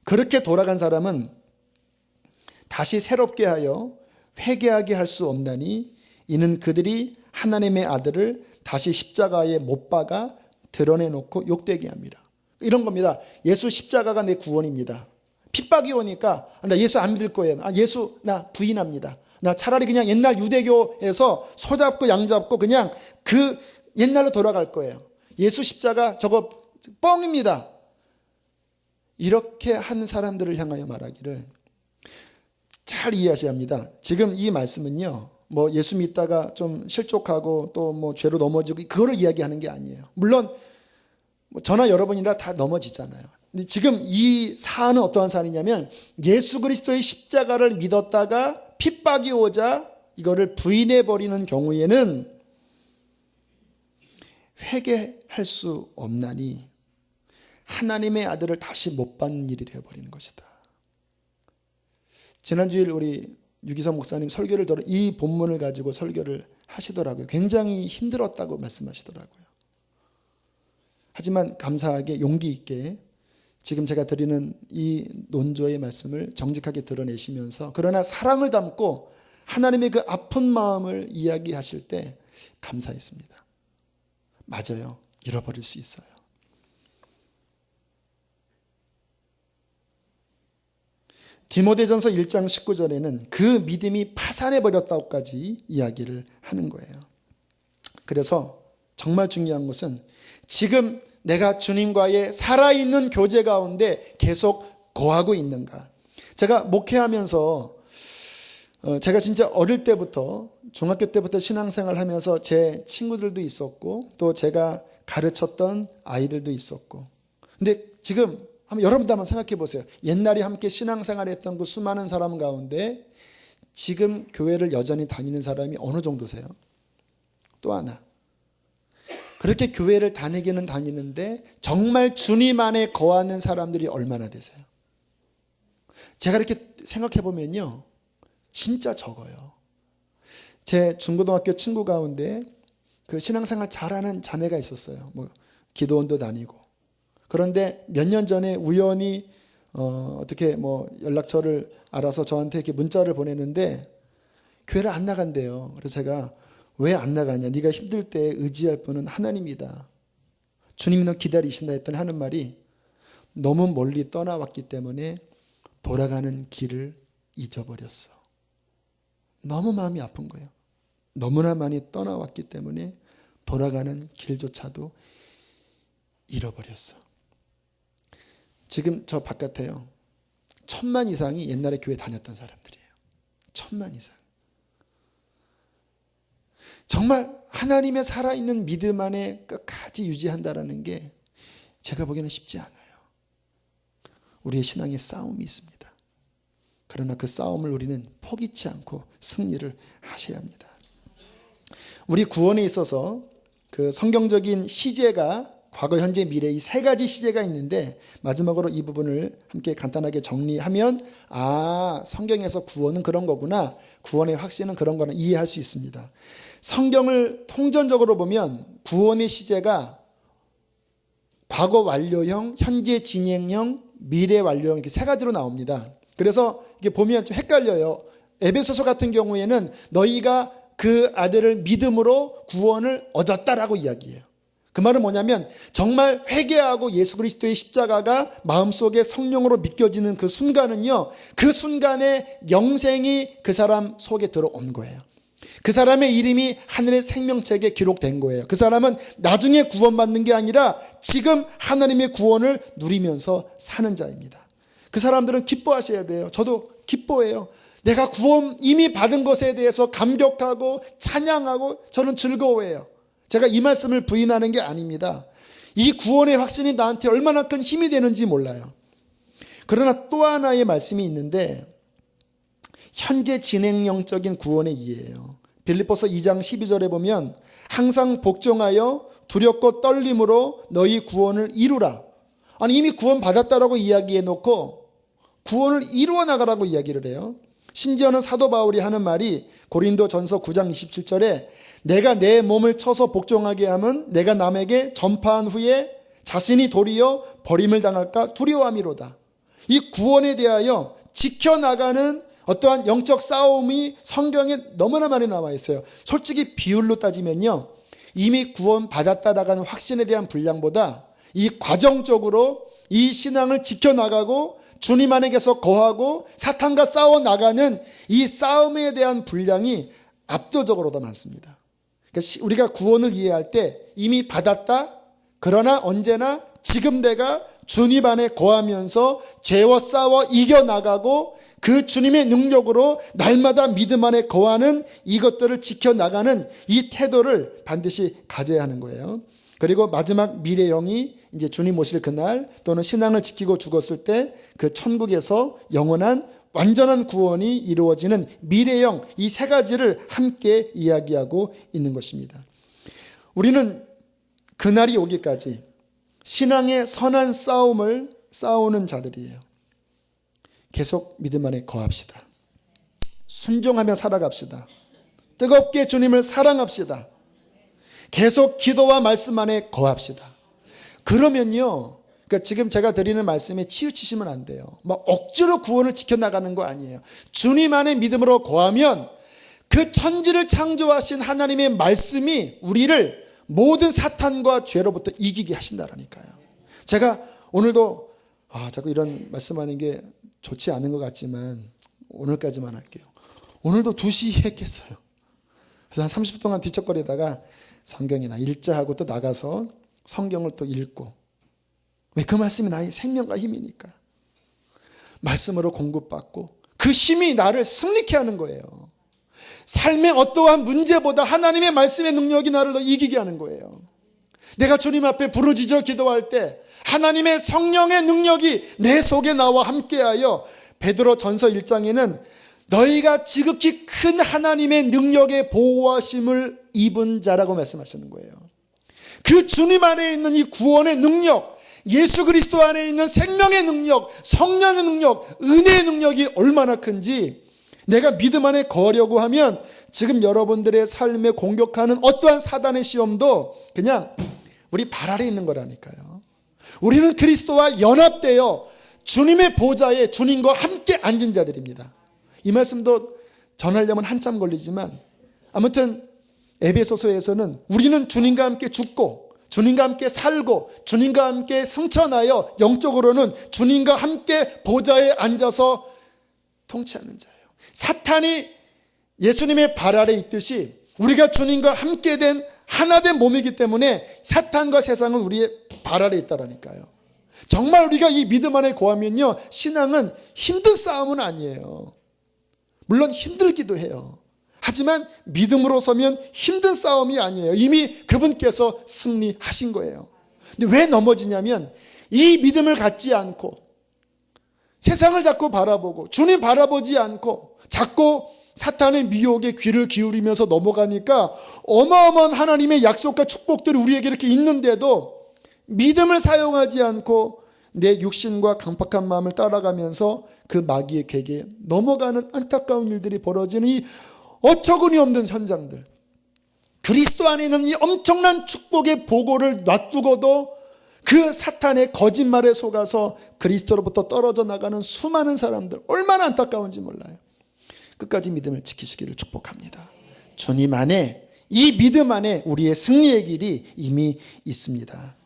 그렇게 돌아간 사람은 다시 새롭게 하여 회개하게 할 수 없나니 이는 그들이 하나님의 아들을 다시 십자가에 못 박아 드러내놓고 욕되게 합니다. 이런 겁니다. 예수 십자가가 내 구원입니다. 핍박이 오니까 나 예수 안 믿을 거예요. 예수 나 부인합니다. 나 차라리 그냥 옛날 유대교에서 소잡고 양잡고 그냥 그 옛날로 돌아갈 거예요. 예수 십자가 저거 뻥입니다. 이렇게 한 사람들을 향하여 말하기를 잘 이해하셔야 합니다. 지금 이 말씀은요, 뭐 예수 믿다가 좀 실족하고 또 뭐 죄로 넘어지고 그거를 이야기하는 게 아니에요. 물론 저나 여러분이나 다 넘어지잖아요. 근데 지금 이 사안은 어떠한 사안이냐면 예수 그리스도의 십자가를 믿었다가 핍박이 오자 이거를 부인해버리는 경우에는 회개할 수 없나니 하나님의 아들을 다시 못 받는 일이 되어버리는 것이다. 지난주일 우리 유기성 목사님 설교를 들어 이 본문을 가지고 설교를 하시더라고요. 굉장히 힘들었다고 말씀하시더라고요. 하지만 감사하게 용기 있게 지금 제가 드리는 이 논조의 말씀을 정직하게 드러내시면서 그러나 사랑을 담고 하나님의 그 아픈 마음을 이야기하실 때 감사했습니다. 맞아요. 잃어버릴 수 있어요. 디모데전서 1장 19절에는 그 믿음이 파산해버렸다고까지 이야기를 하는 거예요. 그래서 정말 중요한 것은 지금 내가 주님과의 살아있는 교제 가운데 계속 거하고 있는가. 제가 목회하면서 제가 진짜 어릴 때부터 중학교 때부터 신앙생활을 하면서 제 친구들도 있었고 또 제가 가르쳤던 아이들도 있었고 근데 지금 여러분도 한번 생각해 보세요. 옛날에 함께 신앙생활을 했던 그 수많은 사람 가운데 지금 교회를 여전히 다니는 사람이 어느 정도세요? 또 하나 그렇게 교회를 다니기는 다니는데 정말 주님 안에 거하는 사람들이 얼마나 되세요? 제가 이렇게 생각해 보면요 진짜 적어요. 제 중고등학교 친구 가운데 그 신앙생활 잘하는 자매가 있었어요. 뭐 기도원도 다니고. 그런데 몇 년 전에 우연히 어떻게 뭐 연락처를 알아서 저한테 이렇게 문자를 보냈는데 교회를 안 나간대요. 그래서 제가 왜 안 나가냐? 네가 힘들 때 의지할 분은 하나님이다. 주님이 너 기다리신다 했더니 하는 말이 너무 멀리 떠나왔기 때문에 돌아가는 길을 잊어버렸어. 너무 마음이 아픈 거예요. 너무나 많이 떠나왔기 때문에 돌아가는 길조차도 잃어버렸어. 지금 저 바깥에요. 1000만 이상이 옛날에 교회 다녔던 사람들이에요. 1000만 이상. 정말 하나님의 살아있는 믿음 안에 끝까지 유지한다는 게 제가 보기에는 쉽지 않아요. 우리의 신앙에 싸움이 있습니다. 그러나 그 싸움을 우리는 포기치 않고 승리를 하셔야 합니다. 우리 구원에 있어서 그 성경적인 시제가 과거, 현재, 미래 이 세 가지 시제가 있는데 마지막으로 이 부분을 함께 간단하게 정리하면 성경에서 구원은 그런 거구나. 구원의 확신은 그런 거나 이해할 수 있습니다. 성경을 통전적으로 보면 구원의 시제가 과거 완료형, 현재 진행형, 미래 완료형 이렇게 세 가지로 나옵니다. 그래서 이게 보면 좀 헷갈려요. 에베소서 같은 경우에는 너희가 그 아들을 믿음으로 구원을 얻었다라고 이야기해요. 그 말은 뭐냐면 정말 회개하고 예수 그리스도의 십자가가 마음속에 성령으로 믿겨지는 그 순간은요. 그 순간에 영생이 그 사람 속에 들어온 거예요. 그 사람의 이름이 하늘의 생명책에 기록된 거예요. 그 사람은 나중에 구원받는 게 아니라 지금 하나님의 구원을 누리면서 사는 자입니다. 그 사람들은 기뻐하셔야 돼요. 저도 기뻐해요. 내가 구원 이미 받은 것에 대해서 감격하고 찬양하고 저는 즐거워해요. 제가 이 말씀을 부인하는 게 아닙니다. 이 구원의 확신이 나한테 얼마나 큰 힘이 되는지 몰라요. 그러나 또 하나의 말씀이 있는데 현재 진행형적인 구원의 이해예요. 빌립보서 2장 12절에 보면 항상 복종하여 두렵고 떨림으로 너희 구원을 이루라. 아니 이미 구원 받았다라고 이야기해 놓고 구원을 이루어 나가라고 이야기를 해요. 심지어는 사도 바울이 하는 말이 고린도전서 9장 27절에 내가 내 몸을 쳐서 복종하게 하면 내가 남에게 전파한 후에 자신이 도리어 버림을 당할까 두려워함이로다. 이 구원에 대하여 지켜나가는 어떠한 영적 싸움이 성경에 너무나 많이 나와 있어요. 솔직히 비율로 따지면요, 이미 구원 받았다라는 확신에 대한 분량보다 이 과정적으로 이 신앙을 지켜나가고 주님 안에서 거하고 사탄과 싸워나가는 이 싸움에 대한 분량이 압도적으로 더 많습니다. 그러니까 우리가 구원을 이해할 때 이미 받았다, 그러나 언제나 지금 내가 주님 안에 거하면서 죄와 싸워 이겨나가고 그 주님의 능력으로 날마다 믿음 안에 거하는 이것들을 지켜나가는 이 태도를 반드시 가져야 하는 거예요. 그리고 마지막 미래형이 이제 주님 오실 그날 또는 신앙을 지키고 죽었을 때 그 천국에서 영원한 완전한 구원이 이루어지는 미래형, 이 세 가지를 함께 이야기하고 있는 것입니다. 우리는 그날이 오기까지 신앙의 선한 싸움을 싸우는 자들이에요. 계속 믿음 안에 거합시다. 순종하며 살아갑시다. 뜨겁게 주님을 사랑합시다. 계속 기도와 말씀 안에 거합시다. 그러면요, 그러니까 지금 제가 드리는 말씀에 치우치시면 안 돼요. 막 억지로 구원을 지켜나가는 거 아니에요. 주님 안에 믿음으로 거하면 그 천지를 창조하신 하나님의 말씀이 우리를 모든 사탄과 죄로부터 이기게 하신다라니까요. 제가 오늘도 자꾸 이런 말씀하는 게 좋지 않은 것 같지만 오늘까지만 할게요. 오늘도 2시에 깼어요. 그래서 한 30분 동안 뒤척거리다가 성경이나 읽자하고 또 나가서 성경을 또 읽고, 왜? 그 말씀이 나의 생명과 힘이니까. 말씀으로 공급받고 그 힘이 나를 승리케 하는 거예요. 삶의 어떠한 문제보다 하나님의 말씀의 능력이 나를 더 이기게 하는 거예요. 내가 주님 앞에 부르짖어 기도할 때 하나님의 성령의 능력이 내 속에 나와 함께하여, 베드로 전서 1장에는 너희가 지극히 큰 하나님의 능력의 보호하심을 입은 자라고 말씀하시는 거예요. 그 주님 안에 있는 이 구원의 능력, 예수 그리스도 안에 있는 생명의 능력, 성령의 능력, 은혜의 능력이 얼마나 큰지, 내가 믿음 안에 거하려고 하면 지금 여러분들의 삶에 공격하는 어떠한 사단의 시험도 그냥 우리 발 아래 있는 거라니까요. 우리는 그리스도와 연합되어 주님의 보좌에 주님과 함께 앉은 자들입니다. 이 말씀도 전하려면 한참 걸리지만, 아무튼 에베소서에서는 우리는 주님과 함께 죽고 주님과 함께 살고 주님과 함께 승천하여 영적으로는 주님과 함께 보좌에 앉아서 통치하는 자예요. 사탄이 예수님의 발 아래 있듯이 우리가 주님과 함께 된 하나된 몸이기 때문에 사탄과 세상은 우리의 발 아래 있다라니까요. 정말 우리가 이 믿음 안에 거하면요, 신앙은 힘든 싸움은 아니에요. 물론 힘들기도 해요. 하지만 믿음으로 서면 힘든 싸움이 아니에요. 이미 그분께서 승리하신 거예요. 근데 왜 넘어지냐면, 이 믿음을 갖지 않고 세상을 자꾸 바라보고 주님 바라보지 않고 자꾸 사탄의 미혹에 귀를 기울이면서 넘어가니까 어마어마한 하나님의 약속과 축복들이 우리에게 이렇게 있는데도 믿음을 사용하지 않고 내 육신과 강팍한 마음을 따라가면서 그 마귀의 객에 넘어가는 안타까운 일들이 벌어지는 이 어처구니 없는 현장들, 그리스도 안에 있는 이 엄청난 축복의 보고를 놔두고도 그 사탄의 거짓말에 속아서 그리스도로부터 떨어져 나가는 수많은 사람들, 얼마나 안타까운지 몰라요. 끝까지 믿음을 지키시기를 축복합니다. 주님 안에, 이 믿음 안에 우리의 승리의 길이 이미 있습니다.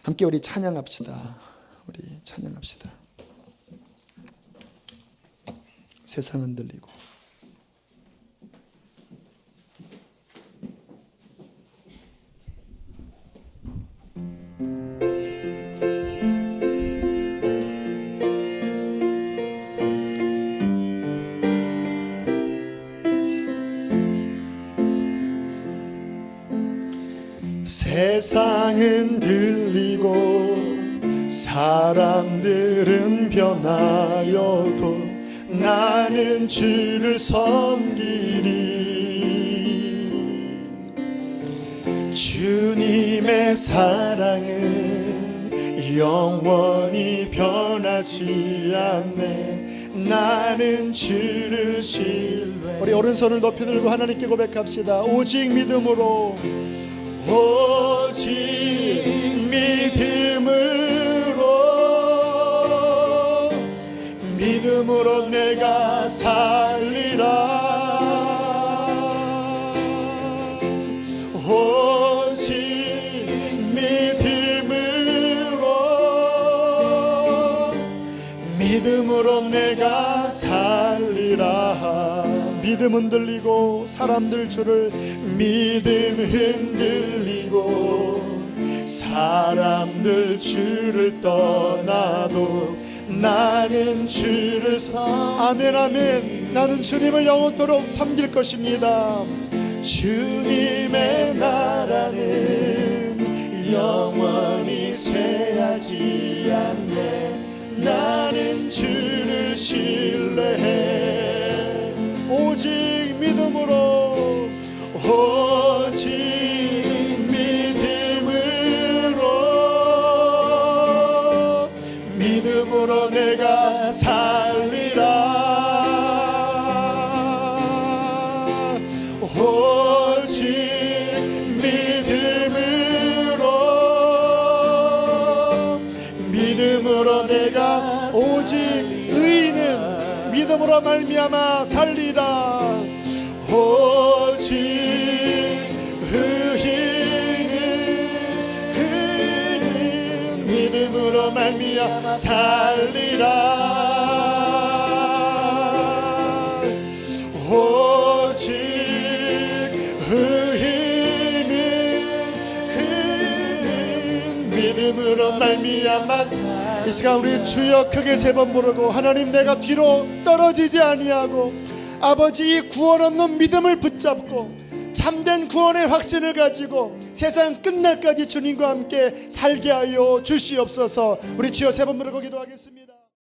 함께 우리 찬양합시다. 우리 찬양합시다. 세상은 들리고 세상은 들리고 사람들은 변하여도 나는 주를 섬기리. 주님의 사랑은 영원히 변하지 않네. 나는 주를 신뢰 우리 오른손을 높이 들고 하나님께 고백합시다. 오직 믿음으로, 오직 믿음으로, 믿음으로 내가 살리라. 오직 믿음으로 내가 살리라. 믿음 흔들리고 사람들 주를, 믿음 흔들리고 사람들 주를 떠나도 나는 주를 아멘 아멘. 나는 주님을 영원토록 섬길 것입니다. 주님의 나라는 영원히 쇠하지 않네. 나는 주를 신뢰해. 오직 믿음으로, 오직 믿음으로, 믿음으로 내가 살리라. 오직 믿음으로 내가, 오직 의인은 믿음으로 말미암아 살리라. 오직 의인은 믿음으로 말미암아 살리라. 오직 의인은 믿음으로 말미암아. 이 시간 우리 주여 크게 세 번 부르고, 하나님 내가 뒤로 떨어지지 아니하고 아버지 이 구원 얻는 믿음을 붙잡고 참된 구원의 확신을 가지고 세상 끝날까지 주님과 함께 살게 하여 주시옵소서. 우리 주여 세 번 부르고 기도하겠습니다.